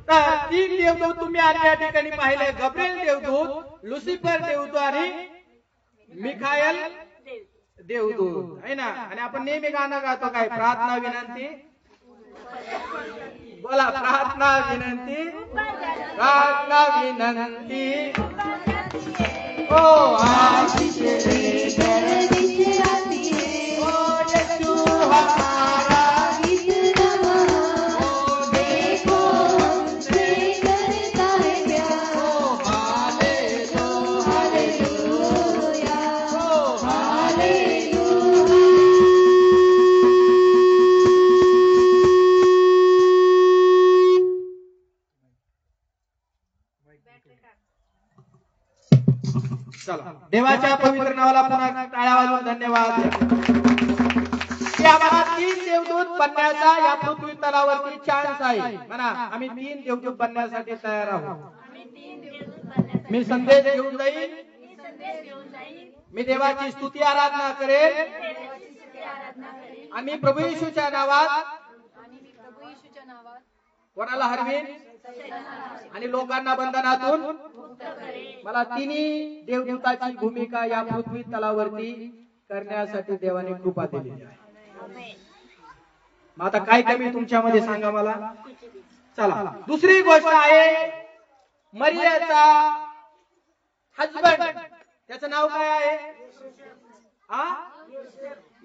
तर तीन देवदूत तुम्ही आज या ठिकाणी पाहिले. गब्रिएल देवदूत, लुसिफर देवदूत आणि मिखाएल देवदूत आहे ना. आणि आपण नेहमी गाणं गातो काय? प्रार्थना विनंती. बोला प्रार्थना विनंती, प्रार्थना विनंती. ओ आशीष रे जगदीश आती है, ओ यीशु हमारा देवाच्या पवित्र नावाला पुन्हा टाळ्या वाजवून धन्यवाद. आम्हाला तीन देवदूत बनण्याचा या पृथ्वी तलावरती चान्स आहे. म्हणा आम्ही तीन देवदूत बनण्यासाठी तयार आहोत. मी संदेश घेऊन जाईल, मी देवाची स्तुती आराधना करेन, आणि प्रभू येशूच्या नावात कोणाला हरवीन आणि लोकांना बंधनातून. मला तिन्ही देवदूताची भूमिका या पृथ्वी तलावरती करण्यासाठी देवाने कृपा दिलेली आहे. मग आता काय कमी तुमच्यामध्ये सांगा मला. चला दुसरी गोष्ट आहे मरियाचा हजबंड. त्याचं नाव काय आहे?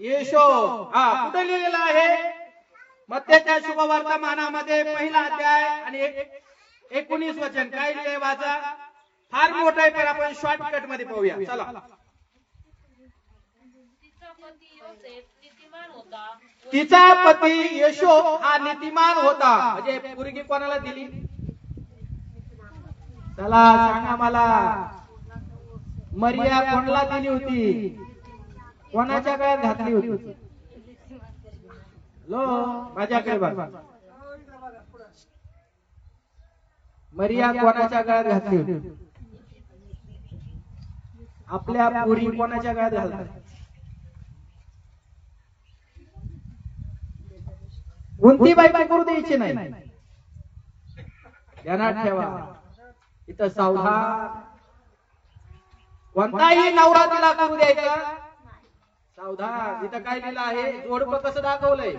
येशू. कुठे लिहिलेलं आहे? मत्तेच्या शुभवर्तमानामध्ये पहिला अध्याय आणि 19 वचन. काय लिहिले वाचा. फार मोठं आहे पण आपण शॉर्टकट मध्ये पाहूया. चला. तिचा पती येशू हा नीतिमान होता. म्हणजे पोरगी कोणाला दिली? चला सांगा मला, मर्या कोणाला दिली होती, कोणाच्या गळ्यात घातली होती? लो माझ्याकडे बघा, मर्या कोणाच्या गळ्यात घातली होती? आपल्या पोरी कोणाच्या गळ्यात घालतात? कोणती बायको करू द्यायची नाही, ध्यानात ठेवा. इथं सावधान, कोणताही नवरा तिला करू द्यायचा सावधान. इथं काय लिहिलं आहे? जोडपं कसं दाखवलंय?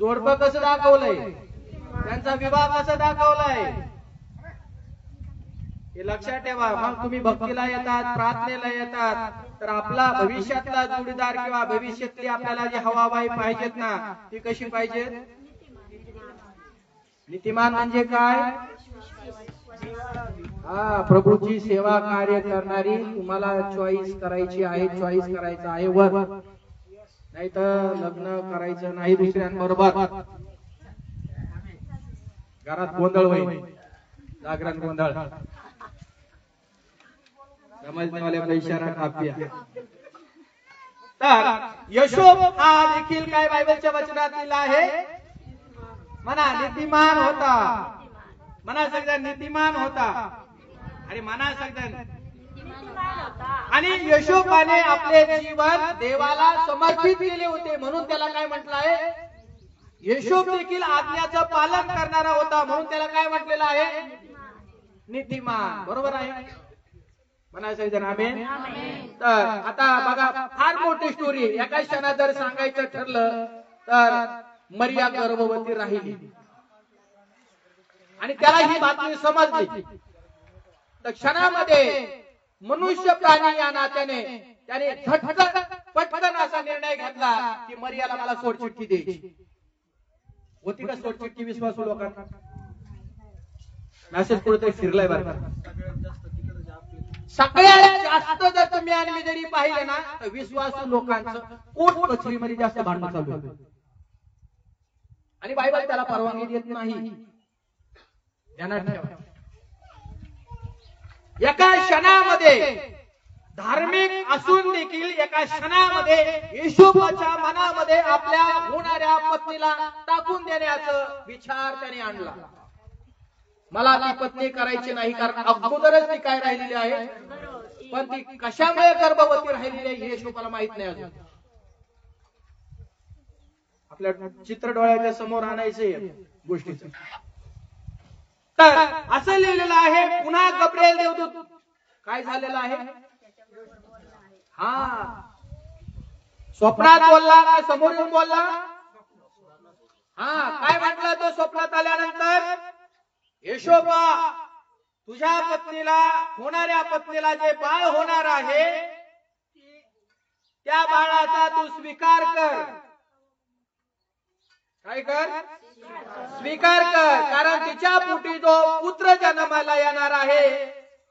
जोडपं कसं दाखवलंय? त्यांचा विवाह कसा दाखवलाय? हे लक्षात ठेवा. मग तुम्ही भक्तीला येतात, प्रार्थनेला येतात, तर आपला भविष्यातला जोडीदार किंवा भविष्यातली आपल्याला जी हवाबाई पाहिजेत ना, ती कशी पाहिजे? नीतिमान म्हणजे काय? हा, प्रभूची सेवा कार्य करणारी तुम्हाला चॉईस करायची आहे, चॉईस करायचं आहे वर, नाही तर लग्न करायचं नाही दुसऱ्यांबरोबर. घरात गोंधळ होईल, जागरण गोंधळ. समजने वाले को इशारा काफी आहे. तर यशोब हा देखील काय बायबलच्या वचनात लिहिला आहे? म्हणा नीतिमान होता, म्हणा सगळ्या नीतिमान होता, आणि म्हणा सगळ्या. आणि यशोबाने आपले जीवन देवाला समर्पित केले होते, म्हणून त्याला काय म्हटलं आहे? यशोब देखील आज्ञाचं पालन करणारा होता, म्हणून त्याला काय म्हटलेलं आहे? नीतिमान. बरोबर आहे? म्हणायचं आमेन. तर आता बघा, फार मोठी स्टोरी. एका क्षणात जर सांगायचं ठरलं तर मर्या गर्भवती राहिली आणि त्याला ही बातमी समजली, तर क्षणामध्ये मनुष्य प्राणी या नात्याने त्याने झटकन पटकन असा निर्णय घेतला की मर्याला मला सोडचिठ्ठी द्यायची होती. का सोडचिठ्ठी विश्वासू लोकांना? मेसेज कुठेतरी फिरलाय बरं. सगळ्यात जास्त जर तुम्ही आणि जरी पाहिले ना, तर विश्वासू लोकांचं कोर्ट कचेरीमध्ये जास्त भांडण चालू आहे, आणि बायबल त्याला परवानगी देत नाही. ध्यानात ठेवा. एका क्षणामध्ये धार्मिक असून देखील एका क्षणामध्ये येशूच्या मनामध्ये आपल्या होणाऱ्या पत्नीला टाकून देण्याचा विचार त्याने आणला. मला ती पत्नी करायची नाही, कारण अगोदरच ती काय राहिलेली आहे, पण ती कशामुळे गर्भवती राहिलेली आहे हे येशूला माहित नाही अजून. आपल्या चित्र डोळ्याच्या समोर आणायचे गोष्टीचं. तर असं लिहिलेलं आहे, पुन्हा गब्रिएल देवदूत काय झालेलं आहे? हा, स्वप्नात बोलला का समोर येऊन बोलला? हा, काय म्हटलं तो स्वप्नात आल्यानंतर? यशोबा, तुझ्या पत्नीला, होणाऱ्या पत्नीला जे बाळ होणार आहे त्या बाळाचा तू स्वीकार कर. काय कर? स्वीकार कर, कारण तिच्या पोटी जो पुत्र जन्माला येणार आहे,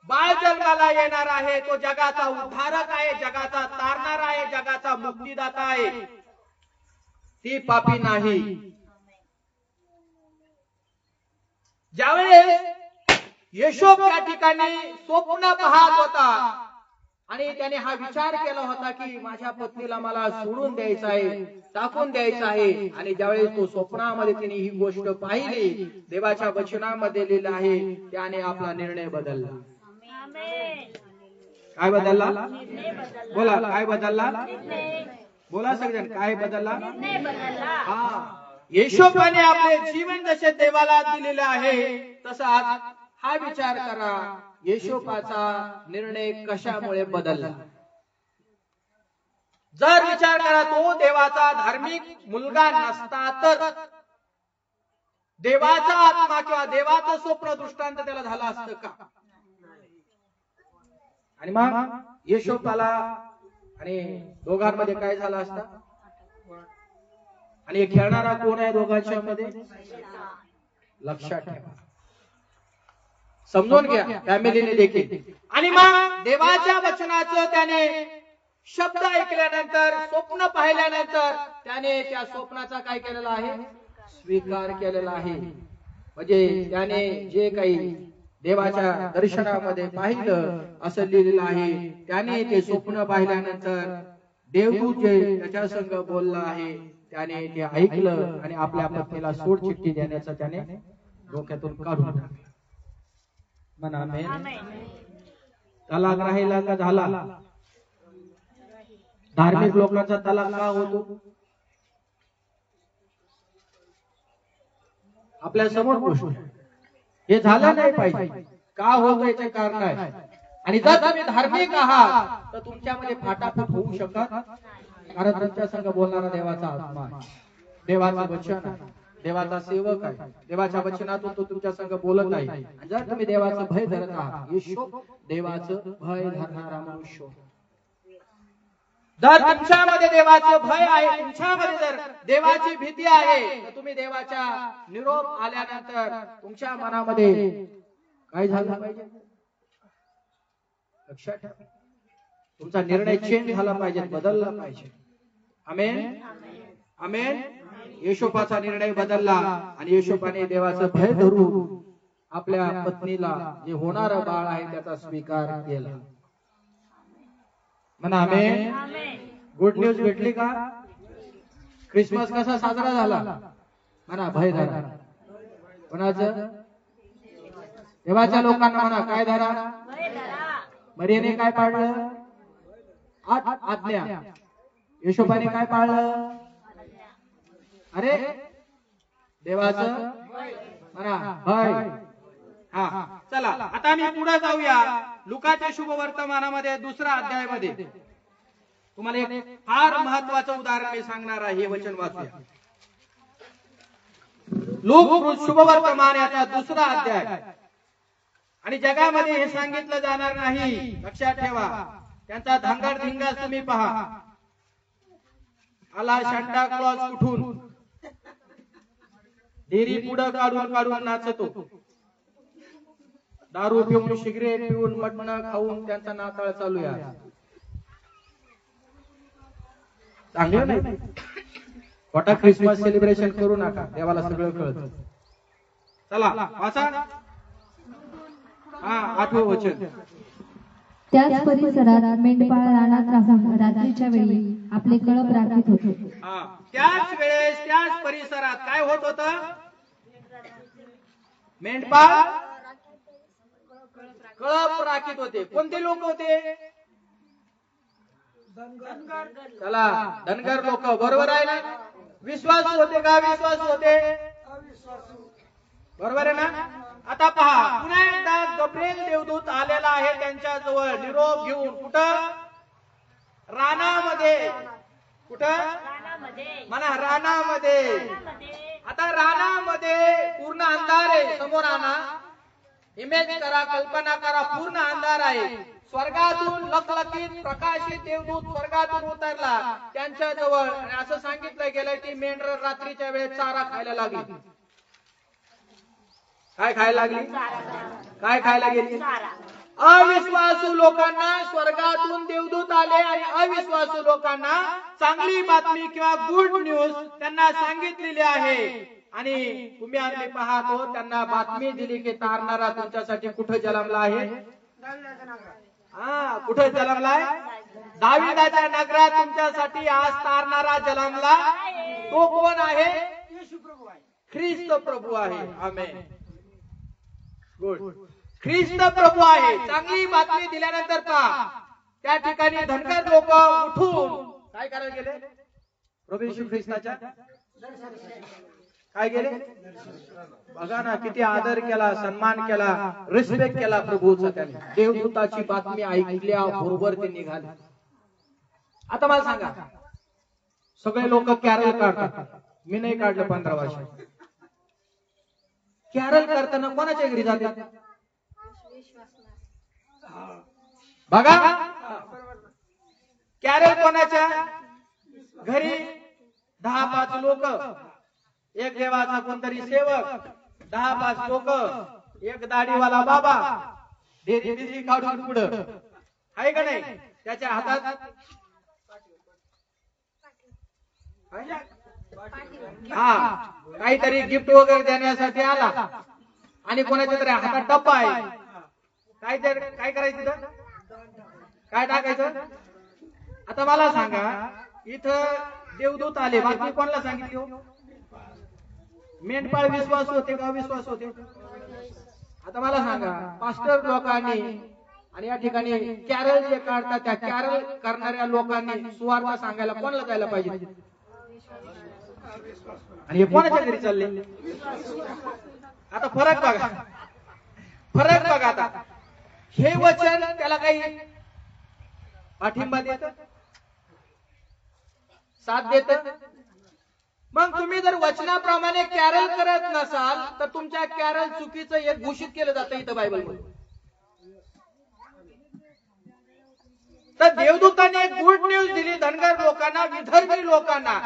बाळ जन्माला येणार आहे, तो जगाचा उद्धारक आहे, जगाचा तारणार आहे, जगाचा मुक्तीदाता आहे. ती पापी नाही. ज्यावेळेस यशोब या ठिकाणी स्वप्न पाहत होता आणि त्याने हा विचार केला होता की माझ्या पत्नीला मला सोडून द्यायचं आहे, टाकून द्यायचं आहे, आणि ज्यावेळेस तो स्वप्नामध्ये तिने ही गोष्ट पाहिली, देवाच्या वचनामध्ये लिहिलं आहे, त्याने आपला निर्णय बदलला. काय बदलला? बोला, काय बदलला? बोला सगळ्यांनी, काय बदलला? हा, येशोबाने आपले जीवन जसे देवाला दिलेले आहे, तसा आज हा विचार करा, येशोबाचा निर्णय कशामुळे बदलला. जर विचार करा, तो देवाचा धार्मिक मुलगा नसता तर देवाचा आत्मा किंवा देवाचं स्वप्न दृष्टांत त्याला झालं असतं का? आणि मग येशोबाला आणि दोघांमध्ये काय झालं असतं? आणि खेळणारा कोण आहे दोघांच्या मध्ये? लक्षात ठेवा, समजून घ्या फॅमिलीने देखील. आणि मग देवाच्या वचनाचं त्याने शब्द ऐकल्यानंतर, स्वप्न पाहिल्यानंतर त्याने त्या स्वप्नाचा काय केलेला आहे? स्वीकार केलेला आहे. म्हणजे त्याने जे काही देवाच्या दर्शनामध्ये पाहिलं असं लिहिलेलं आहे, त्याने ते स्वप्न पाहिल्यानंतर देवदूत जे त्याच्या संग बोलला आहे त्याने ते ऐकलं आणि आपल्या पत्नीला सोड चिठ्ठी देण्याचा त्याने डोक्यातून काढून टाकलं. म्हणा आमेन. तलाक राहिला का झाला? धार्मिक लोकांचा तलाक का होतो? आपल्या समोर गोष्ट हे झालं नाही पाहिजे. का होतं याचे कारण आहे. आणि जर तुम्ही धार्मिक आहात तर तुमच्यामध्ये फाटाफूट होऊ शकत, कारण तुमच्या संग बोलणारा देवाचा आत्मा आहे, देवाचं वचन आहे, देवाचा सेवक आहे, देवाच्या वचनातून तो तुमच्या संग बोलत आहे. आणि जर तुम्ही देवाचं भय धरत आहात, येशू देवाचं भय धरणारा मनुष्य. जर तुमच्यामध्ये देवाचं भय आहे, तुमच्यामध्ये जर देवाची भीती आहे, तर तुम्ही देवाच्या निरोप आल्यानंतर तुमच्या मनामध्ये काय झालं पाहिजे लक्षात ठेवा. तुमचा निर्णय चेंज झाला पाहिजे, बदलला पाहिजे. आमेन आमेन. येशोपाचा निर्णय बदलला आणि येशोपाने देवाचं भय धरून आपल्या पत्नीला जे होणारं बाळ आहे त्याचा स्वीकार केला. म्हणा आमेन. गुड न्यूज भेटली का? ख्रिसमस कसा साजरा झाला? म्हणा भय धरा. कोणाचं? देवाच्या लोकांना म्हणा काय धरा? मरियेने काय पाळलं? 8 आज्ञा. येशोबाने काय पाळलं? अरे देवाचं म्हणा भय. हा चला आता मी पुढे जाऊया. लुकाच्या शुभवर्तमानामध्ये 2रा अध्यायामध्ये तुम्हाला एक फार महत्वाचं उदाहरण मी सांगणार आहे. हे वचन वाचूया. लूक शुभवर्तमान याचा 2रा अध्याय. आणि जगामध्ये हे सांगितलं जाणार नाही, लक्षात ठेवा. त्यांचा धांगड धिंगा तुम्ही पहा. आला सांता क्लॉज कुठून, देरी पुढं काढून काढून नाचतो. दारू पिऊन, सिगरेट पिऊन, मटण खाऊन त्यांचा नाताळ चालू आहे. चांगलं नाही. मोठा ख्रिसमस सेलिब्रेशन करू नका, देवाला सगळं कळतं. चला वाचा. 8वं वचन. त्याच परिसरात मेंढपाळ रानात राहून रात्रीच्या वेळी आपले कळप राखीत होते. त्याच वेळेस त्याच परिसरात काय होत होतं? मेंढपाळ कळप राखीत होते. कोणते लोक होते? चला धनगर लोक, बरोबर आहे ना? विश्वास होते का? विश्वास होते, बरोबर आहे ना? आता पहा, पुन्हा एकदा गब्रिएल देवदूत आलेला आहे त्यांच्या जवळ निरोप घेऊन. कुठं? रानामध्ये. कुठं? म्हणा रानामध्ये. आता रानामध्ये पूर्ण अंधार आहे. समोर आणा, इमेज करा, कल्पना करा. पूर्ण अंधार आहे. स्वर्गातून लखलखीत प्रकाशित देवदूत स्वर्गातून उतरला त्यांच्या जवळ. असं सांगितलं गेलं की मेंढर रात्रीच्या वेळेस चारा खायला लागली. काय खायला लागली? काय खायला गेली? अविश्वासू लोकांना स्वर्गातून देवदूत आले आणि अविश्वासू लोकांना चांगली बातमी किंवा गुड न्यूज त्यांना सांगितलेली आहे. आणि तुम्ही आम्ही पाहतो त्यांना बातमी दिली की तारणारा तुमच्यासाठी कुठे जन्मला आहे? कुठे जन्मलाय? दाविदाच्या नगरात तुमच्यासाठी आज तारणारा जन्मला. तो कोण आहे? ख्रिस्त प्रभू आहे. आमेन. गुड. ख्रिस्त प्रभू आहे. चांगली बातमी दिल्यानंतर पहा त्या ठिकाणी धनगर लोक उठून काय करायला गेले? प्रभू येशू ख्रिस्ताच्या काय गेले? बघा ना, किती आदर केला, सन्मान केला, रिस्पेक्ट केला प्रभूचा. त्याने देवदूताची बातमी ऐकल्या बरोबर ते निघाले. आता मला सांगा, सगळे लोक कॅरल काढतात. मी नाही काढलं 15 वर्ष. कॅरल करताना कोणाच्या घरी जातात? बघा, कॅरल कोणाच्या घरी? 10-5 लोक, एक देवाचा कोणतरी सेवक, 10-5 लोक, एक दाढीवाला बाबा, देरी काढून पुढं आहे का नाही? त्याच्या हातात हा, काहीतरी गिफ्ट वगैरे देण्यासाठी आला आणि कोणाच्या तरी हातात डब्बा आहे, काय करायचं तिथं? काय टाकायचं? आता मला सांगा, इथं देवदूत आले, बातमी कोणाला सांगितली हो? मेंढपाळ विश्वास होते का विश्वास होते? आता मला सांगा, पास्टर लोकांनी आणि या ठिकाणी कॅरल जे काढतात त्या कॅरल करणाऱ्या लोकांनी सुवार्ता सांगायला कोणाला जायला पाहिजे? आणि हे कोणाच्या घरी चालले? आता फरक बघा आता हे वचन त्याला काही पाठिंबा देत, साथ देत? मग तुम्ही जर वचनाप्रमाणे कॅरल करत नसाल तर तुमच्या कॅरल चुकीचं एक घोषित केलं जातं इथं बायबलमध्ये. तर देवदूताने एक गुड न्यूज दिली धनगर लोकांना, विधर्मी लोकांना.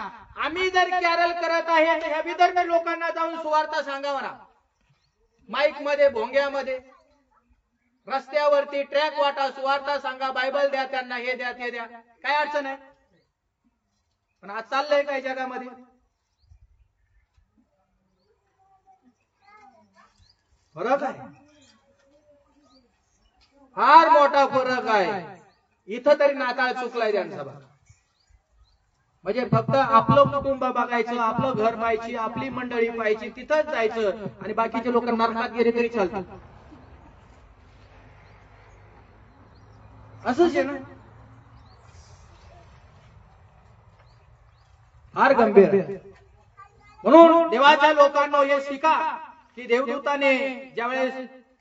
आम्ही जर कॅरल करत आहे तर ह्या विधर्मी लोकांना जाऊन सुवार्ता सांगावा ना, माईक मध्ये, भोंग्यामध्ये, रस्त्यावरती ट्रॅक वाटा, सुवार्ता सांगा, बायबल द्या त्यांना, हे द्या ते द्या, काय अडचण आहे? पण आज चाललंय काय जगामध्ये? फरक आहे, फार मोठा फरक आहे. इथं तरी नाताळ चुकलाय त्यांचा. म्हणजे फक्त आपलं कुटुंब बघायचं, आपलं घर पाहायची, आपली मंडळी पाहायची, तिथंच जायचं आणि बाकीचे लोक नरकात गेले तरी चालतात. असंच आहे ना, फार गंभीर आहे. म्हणून देवाच्या लोकांना हे शिका की देवदूताने ज्यावेळेस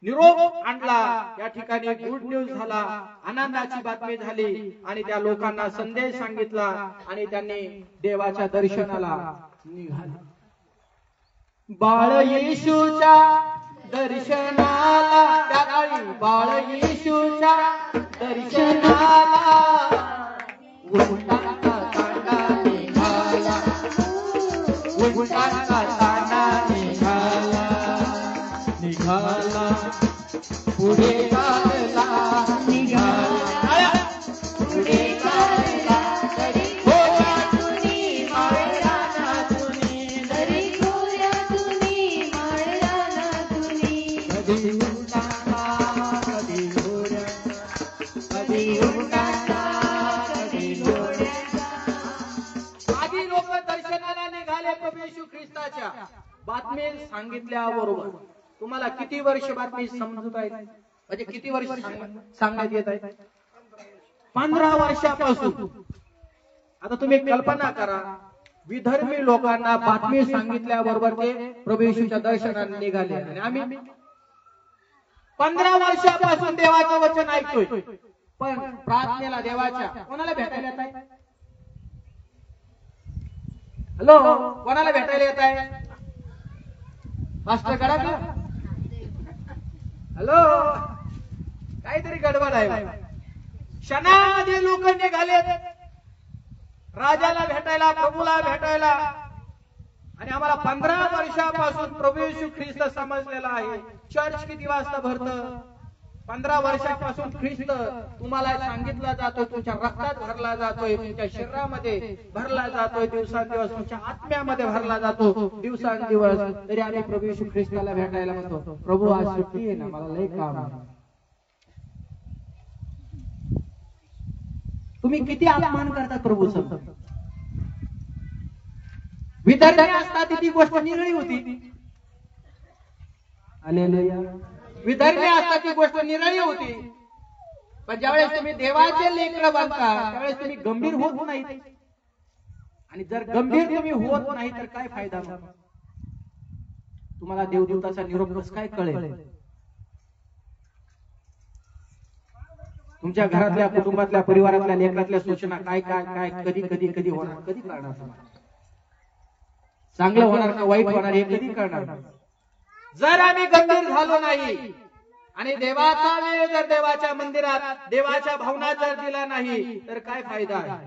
निरोप आणला, या ठिकाणी गुड न्यूज झाला, आनंदाची बातमी झाली आणि त्या लोकांना संदेश सांगितला आणि त्यांनी देवाच्या दर्शनाला निघाले. बाळ येशूच्या दर्शनाला, त्या काळी बाळ येशूच्या दर्शनाला उंटाचा तांडा निघाला, उंटाचा तांडा निघाला, निघाला पुढे चालला, निघाला पुढे चालला, तरी खोऱ्यातुनी माळरानातुनी, तरी खोऱ्यातुनी माळरानातुनी, कधी उंटाचा, कधी घोड्याचा, कधी उंटाचा, कधी घोड्याचा. आधी लोक दर्शनाला निघाले प्रभू येशू ख्रिस्ताच्या. बातमी सांगितल्याबरोबर तुम्हाला किती वर्ष बातमी समजत आहे? म्हणजे किती वर्ष सांगण्यात येत आहे? 15 वर्षापासून. आता तुम्ही कल्पना करा, विधर्मी लोकांना बातमी सांगितल्याबरोबर ते प्रभू येशूच्या दर्शनाला निघाले आणि आम्ही 15 वर्षापासून देवाचं वचन ऐकतोय, पण प्रार्थनेला देवाच्या कोणाला भेटायला येत आहे? हॅलो, कोणाला भेटायला येत आहे? मास्टर गडाला? हॅलो, काहीतरी गडबड आहे. क्षणामध्ये लोक निघाले राजाला भेटायला, प्रभूला भेटायला. आणि आम्हाला 15 वर्षापासून प्रभू येशू ख्रिस्त समजलेला आहे. चर्च किती वाजता भरतं? 15 वर्षापासून ख्रिस्त तुम्हाला सांगितला जातो, तुमच्या रक्तात भरला जातोय, तुमच्या शरीरामध्ये भरला जातोय, दिवसांदिवस तुमच्या आत्म्यामध्ये भरला जातो दिवसांदिवस. तरी आम्ही प्रभू येशू ख्रिस्ताला भेटायला म्हणतो, प्रभू आज सुट्टी आहे ना, मला लय काम आहे. तुम्ही किती अपमान करता प्रभूचा. विधर्मी असतात ती गोष्ट निराळी होती. हालेलुया. विधर्मी असतात ती गोष्ट निराळी होती. पण ज्यावेळेस तुम्ही देवाचे लेकरं बनता त्यावेळेस तुम्ही गंभीर होत नाही. आणि जर गंभीर तुम्ही होत नाही तर काय फायदा? तुम्हाला देवदूताचा निरोप कसं काय कळेल? तुमच्या घरातल्या, कुटुंबातल्या, परिवारातल्या, लेकरातल्या सूचना काय काय काय कधी कधी कधी होणार, कधी कळणार? चांगलं होणार का वाईट होणार हे कधी कळणार? जर आम्ही गंभीर झालो नाही आणि देवाचा वेळ जर देवाच्या मंदिरात, देवाच्या भावनात जर दिला नाही तर काय फायदा आहे?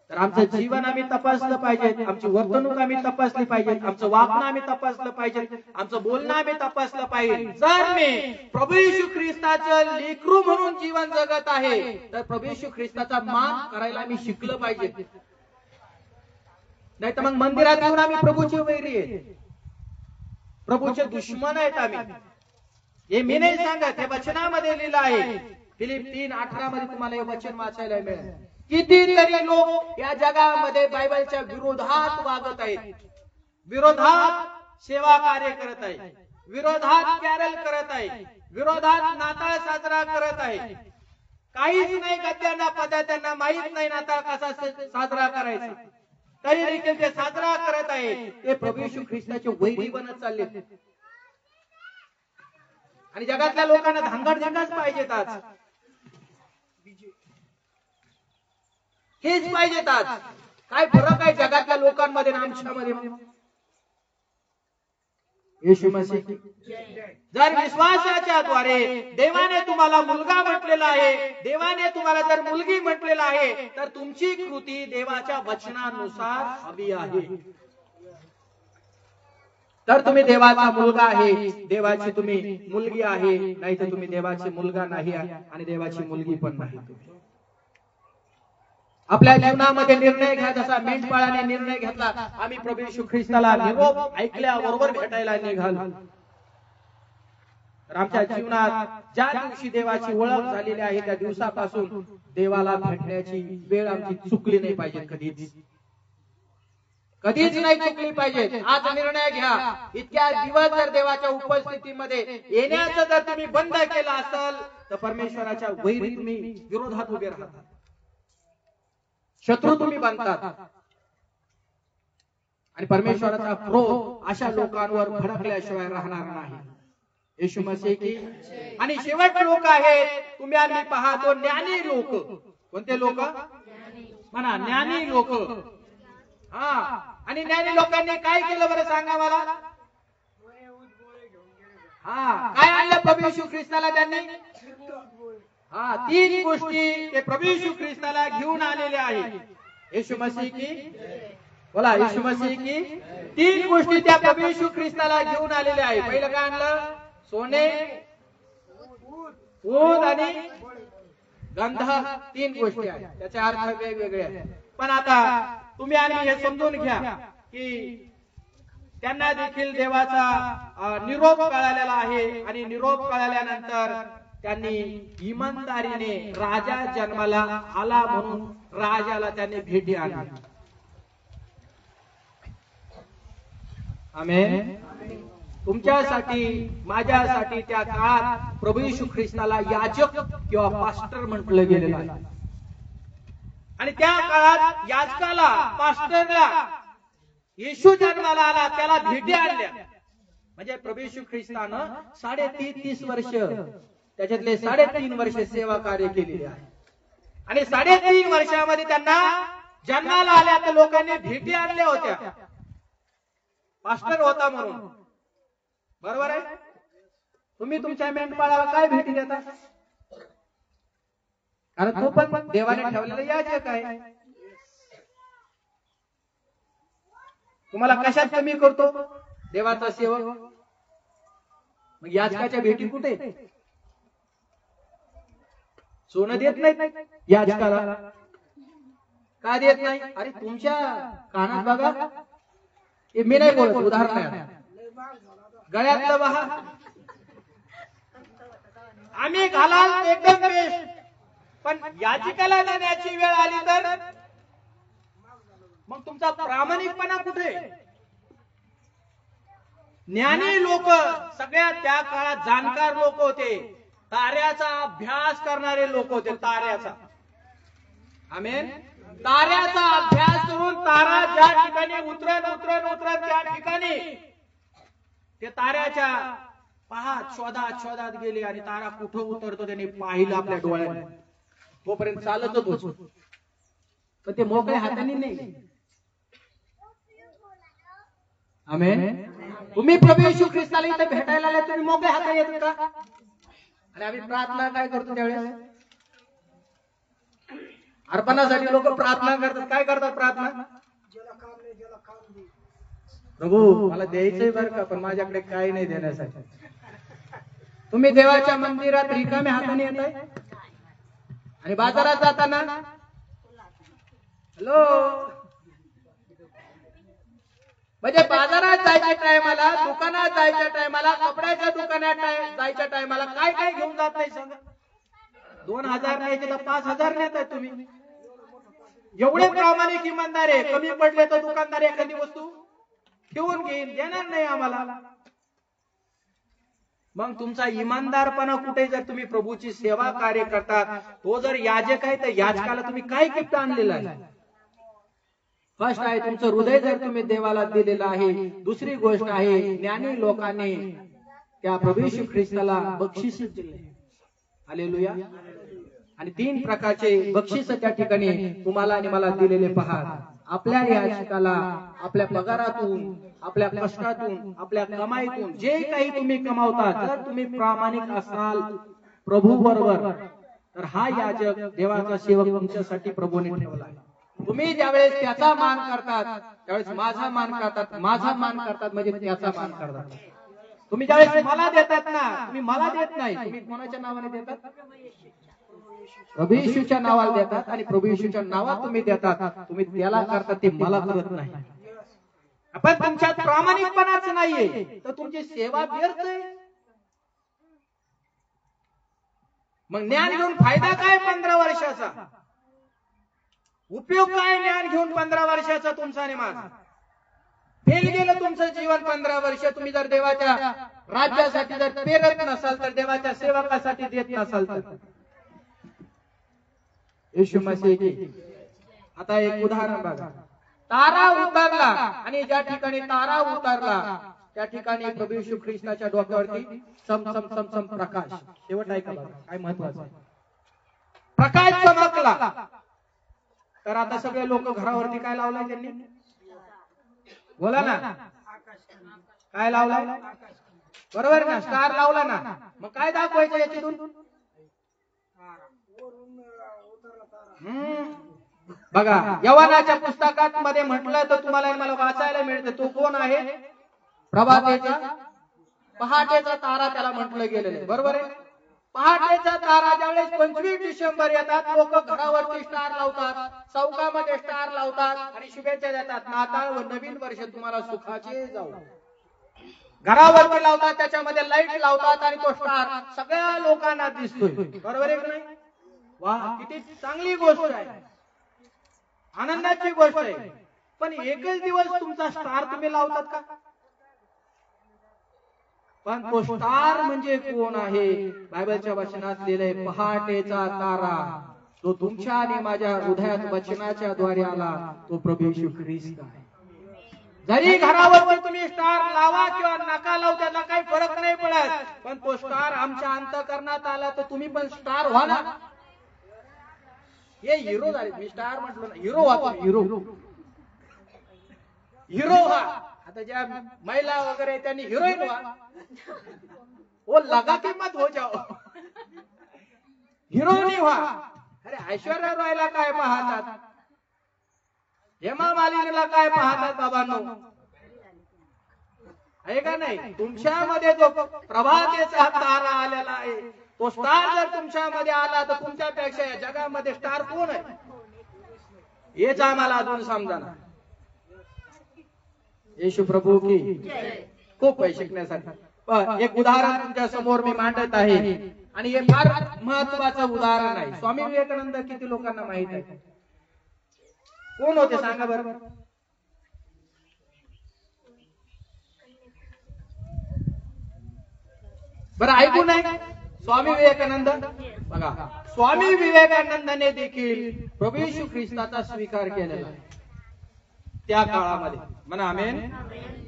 तर आमचं जीवन आम्ही तपासलं पाहिजे, आमची वर्तणूक आम्ही तपासली पाहिजे, आमचं वागणं आम्ही तपासलं पाहिजे, आमचं बोलणं आम्ही तपासलं पाहिजे. जर मी प्रभू येशू ख्रिस्ताचं लेकरू म्हणून जीवन जगत आहे तर प्रभू येशू ख्रिस्ताचा मान करायला मी शिकलं पाहिजे. नाही तर मग मंदिरात येऊन आम्ही प्रभूचे वैरी आहे, प्रभूचे दुश्मन आहेत आम्ही. हे मी नाही सांगत, हे वचनामध्ये लिहिलं आहे. फिलिप 3:18 मध्ये तुम्हाला हे वचन वाचायला मिळेल. कितीतरी लोक या जगामध्ये बायबलच्या विरोधात वागत आहेत, विरोधात सेवा कार्य करत आहे, विरोधात कॅरल करत आहे, विरोधात नाताळ साजरा करत आहे. काहीच नाही का त्यांना पता, त्यांना माहित नाही नाताळ कसा साजरा करायचा, तरी देखील ते साजरा करत आहे. ते प्रभू येशू ख्रिस्ताचे वैरी बनत चालले. आणि जगातल्या लोकांना धांगडधिंगाच पाहिजेत आज, हेच पाहिजेत आज. काय फरक आहे जगातल्या लोकांमध्ये आणि आमच्यामध्ये? येशू मसीह, जर विश्वासाच्या द्वारे देवाने तुम्हाला मुलगा म्हटलेला आहे, देवाने तुम्हाला जर मुलगी म्हटलेला आहे, तर तुमची कृती देवाच्या वचनानुसार हवी आहे. तर तुम्ही देवाचा मुलगा आहे, देवाची तुम्ही मुलगी आहे, नाही तर तुम्ही देवाचे मुलगा नाही आणि देवाची मुलगी पण नाही. आपल्या जीवनामध्ये निर्णय घ्या, जसा मेंढपाळाने निर्णय घेतला, आम्ही प्रभू येशू ख्रिस्ताला निरोप ऐकल्याबरोबर भेटायला निघालो. तर आमच्या जीवनात ज्या दिवशी देवाची ओळख झालेली आहे त्या दिवसापासून देवाला भेटण्याची वेळ आमची चुकली नाही पाहिजे, कधीच कधीच नाही चुकली पाहिजे. आज निर्णय घ्या, इतक्या दिवस जर देवाच्या उपस्थितीमध्ये येण्याचं जर तुम्ही बंद केलं असेल तर परमेश्वराच्या वैरी तुम्ही विरोधात उभे राहतात, शत्रू तुम्ही बनतात आणि परमेश्वराचा क्रोध अशा लोकांवर भडकल्याशिवाय राहणार नाही. येशू मसीह की. आणि शेवट लोक आहेत तुम्ही आम्ही पाहतो ज्ञानी लोक. कोणते लोक? म्हणा ज्ञानी लोक. हा, आणि ज्ञानी लोकांनी काय केलं बरं सांगा मला? हा, काय आणलं प्रभू येशू ख्रिस्ताला त्यांनी? हा, 3 गोष्टी ते प्रभू येशू ख्रिस्ताला घेऊन आलेले आहेत. येशू मसीह की. बोला, येशू मसीह की. 3 गोष्टी त्या प्रभू येशू ख्रिस्ताला घेऊन आलेले आहेत. पहिलं काय आणलं? सोने, ऊद आणि गंध. 3 गोष्टी आहेत, त्याचे अर्थ वेगवेगळे आहेत. पण आता तुम्ही आणि हे समजून घ्या की त्यांना देखील देवाचा निरोप कळालेला आहे आणि निरोप कळाल्यानंतर त्यांनी इमानदारीने राजा जन्माला आला म्हणून राजाला त्यांनी भेटी आणली. आमेन. तुमच्यासाठी माझ्यासाठी त्या काळात प्रभू येशू ख्रिस्ताला याजक किंवा पास्टर म्हटलं गेलेलं आहे. आणि त्या काळात याजकाला, पास्टरला येशू जन्माला आला त्याला भेटी आणल्या. म्हणजे प्रभू येशू ख्रिस्तानं 33 वर्ष, त्याच्यातले 3.5 वर्ष सेवा कार्य केलेले आहे. आणि 3.5 वर्षामध्ये त्यांना जन्माला आल्या तर लोकांनी भेटी आणल्या होत्या, पास्टर होता म्हणून. बरोबर आहे? तुम्ही तुमच्या मेंढपाळाला काय भेटी देता? कारण तो पण देवाने ठेवलेला याजक आहे. तुम्हाला कशात कमी करतो देवाचा सेवक? मग याजकाच्या भेटी कुठे? सोनं देत नाही याजकाला. का देत नाही? अरे तुमच्या कानात बघा, मी नाही बोलत, उदाहरण आहे. गळ्यातलं बहा आम्ही घालाल एकदम बेस्ट, पण याचिकाला देण्याची वेळ आली तर मग तुमचा प्रामाणिकपणा कुठे? ज्ञानी लोक, सगळ्यात त्या काळात जाणकार लोक होते, ताऱ्याचा अभ्यास करणारे लोक होते. ताऱ्याचा, आमेन, ताऱ्याचा अभ्यास करून तारा ज्या ठिकाणी उतरत त्या ठिकाणी ते ताऱ्याच्या शोधात गेले आणि तारा कुठं उतरतो त्यांनी पाहिलं आपल्या डोळ्याने. तोपर्यंत चालतच होतो, पण ते मोकळ्या हाताने नाही. आमेन. तुम्ही प्रभू येशू ख्रिस्ताला इथे भेटायला आले, तुम्ही मोकळ्या हाताने येत का? आणि आम्ही प्रार्थना काय करतो त्यावेळेस? अर्पणासाठी लोक प्रार्थना करतात. काय करतात प्रार्थना? प्रभू मला द्यायचंय बरं का, पण माझ्याकडे काही नाही देण्यासाठी. तुम्ही देवाच्या मंदिरात रिकाम्या हाताने येताय आणि बाजारात जाताना हॅलो म्हणजे बाजारात जायच्या टायमाला, दुकानात जायच्या टायमाला, कपड्याच्या दुकानात जायच्या टायमाला काय काय घेऊन जात नाही सांगा? 2000 न्यायचे तर 5000 नेताय तुम्ही. एवढे प्रामाणिक इमानदार आहे, कमी पडले तर दुकानदार एखादी वस्तू ठेवून घेईन, देणार नाही आम्हाला. मग तुमचा इमानदारपणा कुठे? जर तुम्ही प्रभूची सेवा कार्य करतात, तो जर याजक आहे तर याजकाला तुम्ही काय गिफ्ट आणलेलं आहे? फर्स्ट आहे तुमचं हृदय जर तुम्ही देवाला दिलेलं आहे. दुसरी गोष्ट आहे ज्ञानी लोकांनी त्या प्रभू येशू ख्रिस्ताला बक्षीस दिले. हालेलुया. आणि 3 प्रकारचे बक्षीस त्या ठिकाणी तुम्हाला आणि मला दिलेले पहा. आपल्या याचकाला आपल्या पगारातून, आपल्या कष्टातून, आपल्या कमाईतून जे काही तुम्ही कमावता, जर तुम्ही प्रामाणिक असाल प्रभू बरोबर, तर हा याजक देवाचा सेवक तुमच्यासाठी प्रभूने ठेवला आहे. तुम्ही ज्यावेळेस त्याचा मान करतात त्यावेळेस माझा मान करतात, माझा मान करतात म्हणजे त्याचा मान करतात. तुम्ही ज्यावेळेस मला देतात ना, तुम्ही मला देत नाही, तुम्ही कोणाच्या नावाने देतात? प्रभू येशूच्या नावाला देतात. आणि प्रभू येशूच्या नावात तुम्ही देतात, तुम्ही त्याला करतात, ते मला करत नाही. आपण तुमच्यात प्रामाणिकपणाच नाहीये तर तुमची सेवा व्यर्थ आहे. मग ज्ञान घेऊन फायदा काय 15 वर्षाचा? उपयोग काय ज्ञान घेऊन 15 वर्षाचा तुमचा आणि माझा? फेल गेलं तुमचं जीवन 15 वर्ष. तुम्ही जर देवाच्या राज्यासाठी जर पेरत नसाल, तर देवाच्या सेवकासाठी देत नसाल तर. येशू मसीह की. आता एक उदाहरण बघा. तारा उतरला आणि ज्या ठिकाणी तारा उतरला त्या ठिकाणी प्रभू येशू ख्रिस्ताच्या डोक्यावरती सम सम सम सम प्रकाश. शेवट आहे का बघा, काय महत्वाचं आहे? प्रकाश चमकला. तर आता सगळे लोक घरावरती काय लावलाय त्यांनी? बोला ना, काय लावलाय? बरोबर ना, स्टार लावला ना. मग काय दाखवायचं याच्यातून? बघा, यवनाच्या पुस्तकात मध्ये म्हटलं तर तुम्हाला मला वाचायला मिळतं. तो कोण आहे? प्रभातेचा, पहाटेचा तारा त्याला म्हटलं गेलेलं आहे. बरोबर आहे. पहाटेचा तारा ज्यावेळेस 25 डिसेंबर येतात, लोक घरावरती स्टार लावतात, चौकामध्ये स्टार लावतात आणि शुभेच्छा देतात. नाताळ व नवीन वर्ष तुम्हाला सुखाचे जाऊ. घरावरती लावतात, त्याच्यामध्ये लाईट लावतात आणि तो स्टार सगळ्या लोकांना दिसतोय. बरोबर आहे की नाही? वाह, किती चांगली गोष्ट आहे, आनंदाची गोष्ट आहे. पण एकच दिवस तुमचा स्टार तुम्ही लावतात का? पण तो स्टार म्हणजे कोण आहे? बायबलच्या वचनात लिहिलंय, पहाटेचा तारा, तो तुमच्या आणि माझ्या हृदयात वचनाच्या द्वारे आला, तो प्रभू येशू ख्रिस्त आहे. जरी घरावर तुम्ही स्टार लावा किंवा नका लावू, त्याला काही फरक नाही पडत. पण तो स्टार आमच्या अंतःकरणात आला तर तुम्ही पण स्टार व्हा ना. हे हिरो झाले. मी स्टार म्हटलो ना, हिरो व्हा. हिरो हिरो व्हा. आता ज्या महिला वगैरे त्यांनी हिरोईन व्हा. वो लगा के मत हो जाओ, हिरोईन व्हा. अरे ऐश्वर्या रॉयला काय पाहतात? हेमा मालिनीला काय पाहतात बाबांनो? आहे का नाही? तुमच्यामध्ये जो प्रभातेचा तारा आलेला आहे, तो स्टार जर तुमच्यामध्ये आला तर तुमच्यापेक्षा या जगामध्ये स्टार कोण आहे हेच आम्हाला अजून समजा. येशू प्रभू की. खूप आहे शिकण्यासाठी. एक उदाहरण तुमच्या समोर मी मांडत आहे आणि हे फार महत्वाचं उदाहरण आहे. स्वामी विवेकानंद किती लोकांना माहित आहे? कोण होते सांगा बरं? बरं ऐकून आहे स्वामी विवेकानंद. बघा, स्वामी विवेकानंदाने देखील प्रभू येशू ख्रिस्ताचा स्वीकार केलेला त्या काळामध्ये. म्हणा आमेन.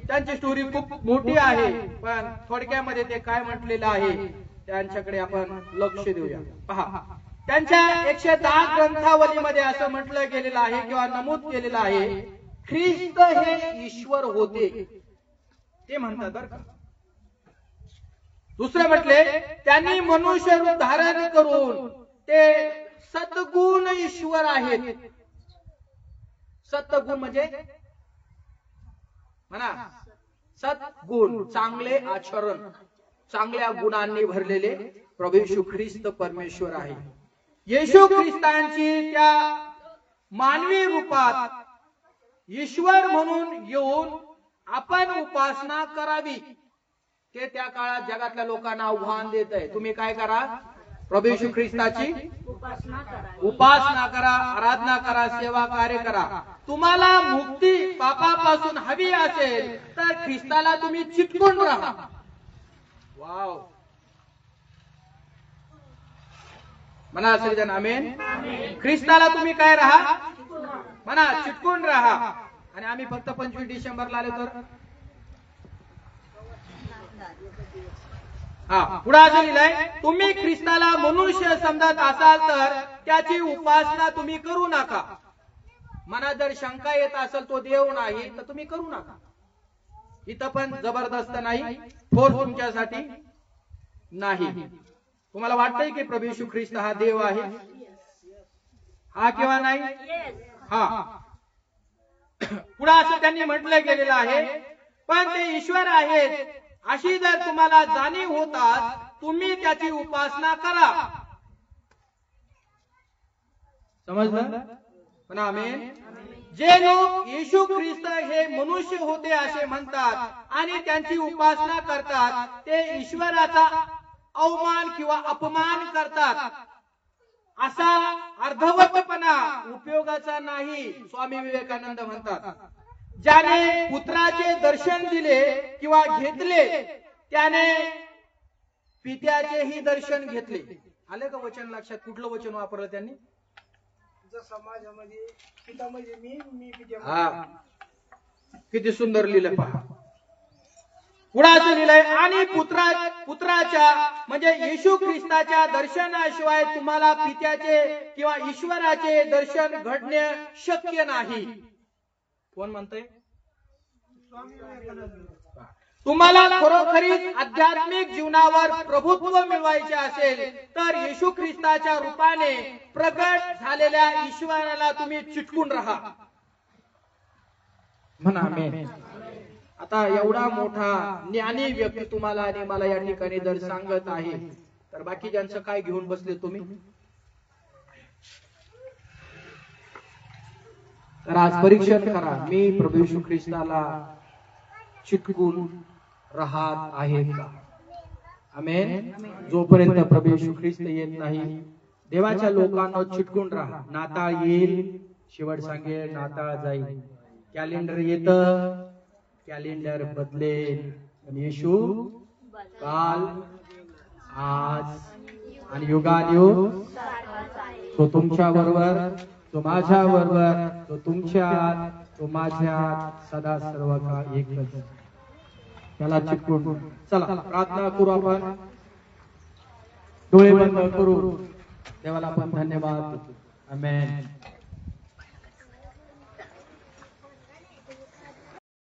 त्यांची स्टोरी खूप मोठी आहे, पण थोडक्यामध्ये ते काय म्हटलेलं आहे त्यांच्याकडे आपण लक्ष देऊया. पहा, त्यांच्या 110 ग्रंथावलीमध्ये असं म्हटलं गेलेलं आहे किंवा नमूद केलेलं आहे, ख्रिस्त हे ईश्वर होते, ते म्हणतात बरं का. दुसरे म्हटले, त्यांनी मनुष्य रूप धारण करून ते सद्गुण ईश्वर आहेत. सद्गुण म्हणजे म्हणा सद्गुण, चांगले आचरण, चांगल्या गुणांनी भरलेले प्रभू येशू ख्रिस्त परमेश्वर आहे. येशू ख्रिस्तांची त्या मानवी रूपात ईश्वर म्हणून येऊन आपण उपासना करावी ते त्या काळात जगातल्या लोकांना आव्हान देत आहे. तुम्ही काय करा? प्रभू येशू ख्रिस्ताची उपासना करा, आराधना करा, सेवा कार्य करा. तुम्हाला मुक्ती पापापासून हवी असेल तर ख्रिस्ताला तुम्ही चिटकून राहा. वाव, म्हणा सगळेजण आमेन. ख्रिस्ताला तुम्ही काय राहा? म्हणा चिटकून राहा. आणि आम्ही फक्त 25 डिसेंबरला आलो तर पुढे असं लिहिलंय, तुम्ही ख्रिस्ताला मनुष्य समजत असाल तर त्याची उपासना तुम्ही करू नका. मनात जर शंका येत असेल तो देव नाही तर तुम्ही करू नका. इथं पण जबरदस्त नाही, फोर्स तुमच्यासाठी नाही. तुम्हाला वाटतंय की प्रभू येशू ख्रिस्त हा देव आहे? हा किंवा नाही? हा. पुढे असं त्यांनी म्हटलं गेलेलं आहे, पण ते ईश्वर आहेत अशी जर तुम्हाला जाणीव होतात तुम्ही त्याची उपासना करा. समजलं? पण आमेन. जे लोक येशू ख्रिस्त हे मनुष्य होते असे म्हणतात आणि त्यांची उपासना करतात ते ईश्वराचा अवमान किंवा अपमान करतात. असा अर्धवटपणा उपयोगाचा नाही. स्वामी विवेकानंद म्हणतात, ज्याने पुत्राचे दर्शन दिले किंवा घेतले त्याने पित्याचेही दर्शन घेतले. आले का वचन लक्षात? कुठलं वचन वापरलं त्यांनी? समाजामध्ये पिता म्हणजे मी पिता. हा, किती सुंदर लिहिलं पहा. पुढे असं लिहिलंय, आणि पुत्राच्या म्हणजे येशू ख्रिस्ताच्या दर्शनाशिवाय तुम्हाला पित्याचे किंवा ईश्वराचे दर्शन घडणे शक्य नाही. कोण म्हणतंय? तुम्हाला खरोखरीच आध्यात्मिक जीवनावर प्रभुत्व मिळवायचे असेल तर येशू ख्रिस्ताच्या रूपाने प्रगट झालेल्या ईश्वराला तुम्ही चिटकून राहा. म्हणा आमेन. आता एवढा मोठा ज्ञानी व्यक्ती तुम्हाला आणि मला या ठिकाणी जर सांगत आहे तर बाकी ज्यांचं काय घेऊन बसले तुम्ही? तर आज परीक्षण करा, मी प्रभू येशू ख्रिस्ताला चिटकून राहत आहे का? आमेन. जोपर्यंत प्रभू येशू ख्रिस्त येत नाही देवाच्या लोकांना चिटकून राहा. नाताळ येईल, शेवट सांगेल नाताळ जाईल. कॅलेंडर येत, कॅलेंडर बदलेल, पण येशू काल आज आणि युगानुयुग तो तुमच्या बरोबर, तो माझ्या बरोबर, तो तुमच्यात, तो माझ्यात सदा सर्व काळ एकच. त्याला चिटकून चला प्रार्थना करू. आपण डोळे बंद करू. देवाला आपण धन्यवाद. आमेन.